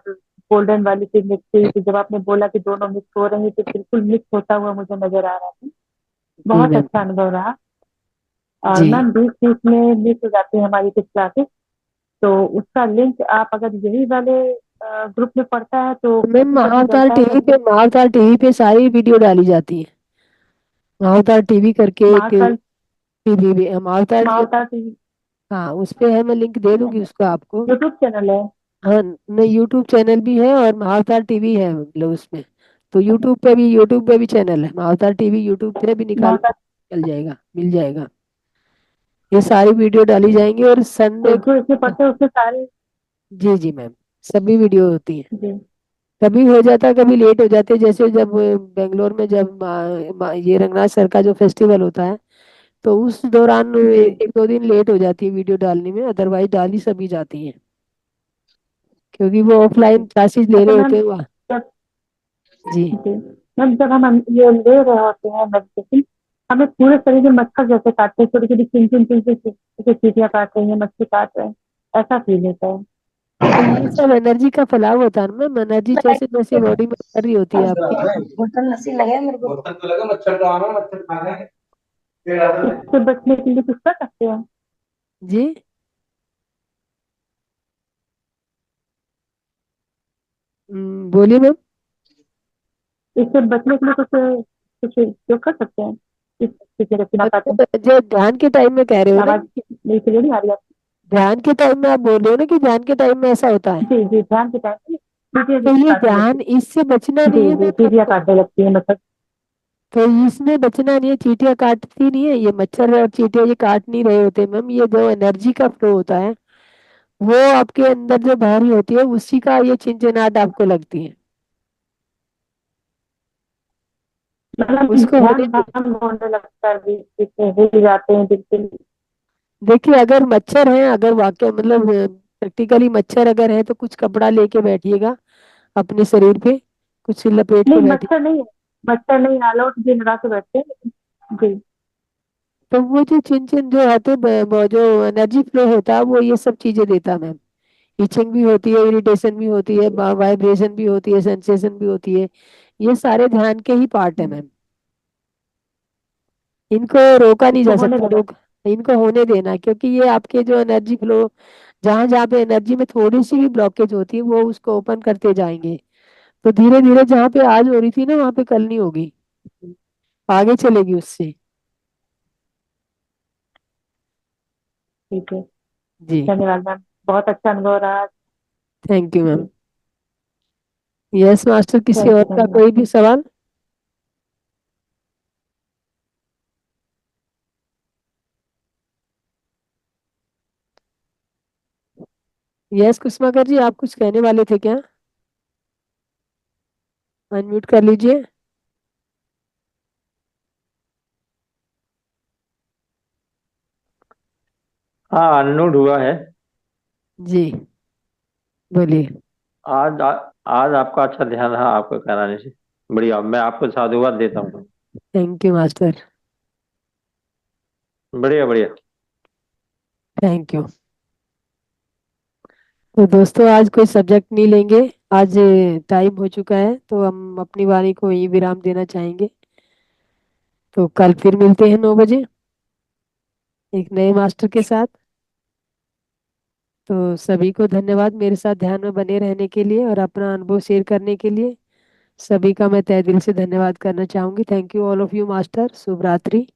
गोल्डन वाली चीज मिक्स थी, तो जब आपने बोला कि दोनों मिक्स हो रही है, तो बिल्कुल मिक्स होता हुआ मुझे नजर आ रहा था। जी बहुत मैम। अच्छा अनुभव रहा। और जी मैम बीच बीच में मिस हो जाती है हमारी कुछ क्लासेस, तो उसका लिंक आप अगर यही वाले ग्रुप में पढ़ता है तो तो मैम, कभी कभी चलता है कभी। महावतार टीवी पे सारी वीडियो डाली जाती है। महावतार टीवी करके एक महाकाल टीवी भी महावतार जो, महावतार टीवी हाँ उस पे है, मैं लिंक दे दूंगी उसका आपको। यूट्यूब चैनल है। हाँ, नहीं यूट्यूब चैनल भी है और महावतार टीवी है मतलब उसमें। तो यूट्यूब पे भी चैनल है महावतार टीवी, यूट्यूब पे भी निकाल, महाकाल। चल जाएगा, मिल जाएगा। ये सारी वीडियो डाली जाएंगी और तो संडे जो इसमें को। पढ़ते हैं उसमें सारे। जी जी मैम, सभी वीडियो होती है। जी कभी हो जाता है, कभी लेट हो जाते हैं, जैसे जब बेंगलोर में जब ये रंगनाथ सर का जो फेस्टिवल होता है, तो उस दौरान जी। 1-2 दिन लेट हो जाती है वीडियो डालने में, अदरवाइज डाली सभी जाती है, क्योंकि वो ऑफलाइन क्लासेस ले अच्छा रहे मैम, होते हैं वहाँ। जब जी जी मैम जब हम ये ले रहे होते हैं मेडिटेशन, हमें पूरे शरीर में मच्छर जैसे काटते हैं, छोटी छोटी चिन चिन चिन चिन चिन, जैसे चींटियां काट रही हैं, मच्छर काट रहे हैं, ऐसा फील होता है। तो ये सब एनर्जी का फैलाव होता है ना मैम, एनर्जी जैसे जैसे बॉडी में कर रही होती है आपकी। घुटन नसी लगे मेरे को। इससे बचने के लिए कुछ कर सकते हैं? जी बोलिए मैम। इससे बचने के लिए कुछ कुछ जो कर सकते हैं? इस चीज़ में रखना पाते हैं। अच्छा, जो ध्यान के टाइम में कह रहे हो ना, आवाज मेरी क्लियर नहीं आ रही है? ध्यान के टाइम में आप बोल रहे हो ना कि ध्यान के टाइम में ऐसा होता है, जी जी, ध्यान के टाइम चीटियां तो ये काटने लगती ध्यान, इससे बचना है। नहीं जी है जी, मैम चीटियां आपको। काटने लगती है मतलब। तो इसमें बचना नहीं है, चींटियां काटती नहीं है, ये मच्छर और चींटियां ये काट नहीं रहे होते मैम, ये जो एनर्जी का फ्लो होता है, वो आपके अंदर जो बह रही होती है, उसी का ये चिंचिनाहट आपको लगती है। मतलब उसको होने ध्यान दो। भंग होने लगता है, बीच बीच में हिल जाते हैं बिल्कुल। देखिए, अगर मच्छर है, अगर वाकई मतलब प्रैक्टिकली मच्छर अगर है तो कुछ कपड़ा लेके बैठिएगा अपने शरीर पे, कुछ लपेट के नहीं बैठिए। मच्छर नहीं है, मच्छर नहीं, ऑल आउट दिन रात बैठते हैं। जी। तो वो जो चिन चिन जो आते जो एनर्जी फ्लो होता है वो ये सब चीजें देता है मैम। इचिंग भी होती है, इरिटेशन भी होती है, वाइब्रेशन भी होती है, सेंसेशन भी होती है। ये सारे ध्यान के ही पार्ट है मैम। इनको रोका नहीं इसको जा होने सकता, देना। इनको होने देना, क्योंकि ये आपके जो एनर्जी फ्लो, जहां जहां पे एनर्जी में थोड़ी सी भी ब्लॉकेज होती है वो उसको ओपन करते जाएंगे। तो धीरे धीरे जहाँ पे आज हो रही थी ना वहां पे कल नहीं होगी, आगे चलेगी उससे। ठीक है। जी। धन्यवाद मैम, बहुत अच्छा अनुभव रहा। Thank you ma'am. जी। यस मास्टर, किसी थैंक और यू, का धन्यवाद। कोई भी सवाल? यस कुसुमाकर जी, आप कुछ कहने वाले थे क्या? अनम्यूट कर लीजिए। हाँ, अननोट हुआ है। जी बोलिए। आज आपका अच्छा ध्यान रहा, आपको कराने से बढ़िया। मैं आपको साधुवाद देता हूँ। Thank you master. बढ़िया बढ़िया। Thank you. तो दोस्तों आज कोई सब्जेक्ट नहीं लेंगे, आज टाइम हो चुका है तो हम अपनी वाणी को यही विराम देना चाहेंगे। तो कल फिर मिलते हैं 9 बजे एक नए मास्टर के साथ। तो सभी को धन्यवाद मेरे साथ ध्यान में बने रहने के लिए और अपना अनुभव शेयर करने के लिए। सभी का मैं तहे दिल से धन्यवाद करना चाहूंगी। Thank you all of you master. शुभ रात्रि।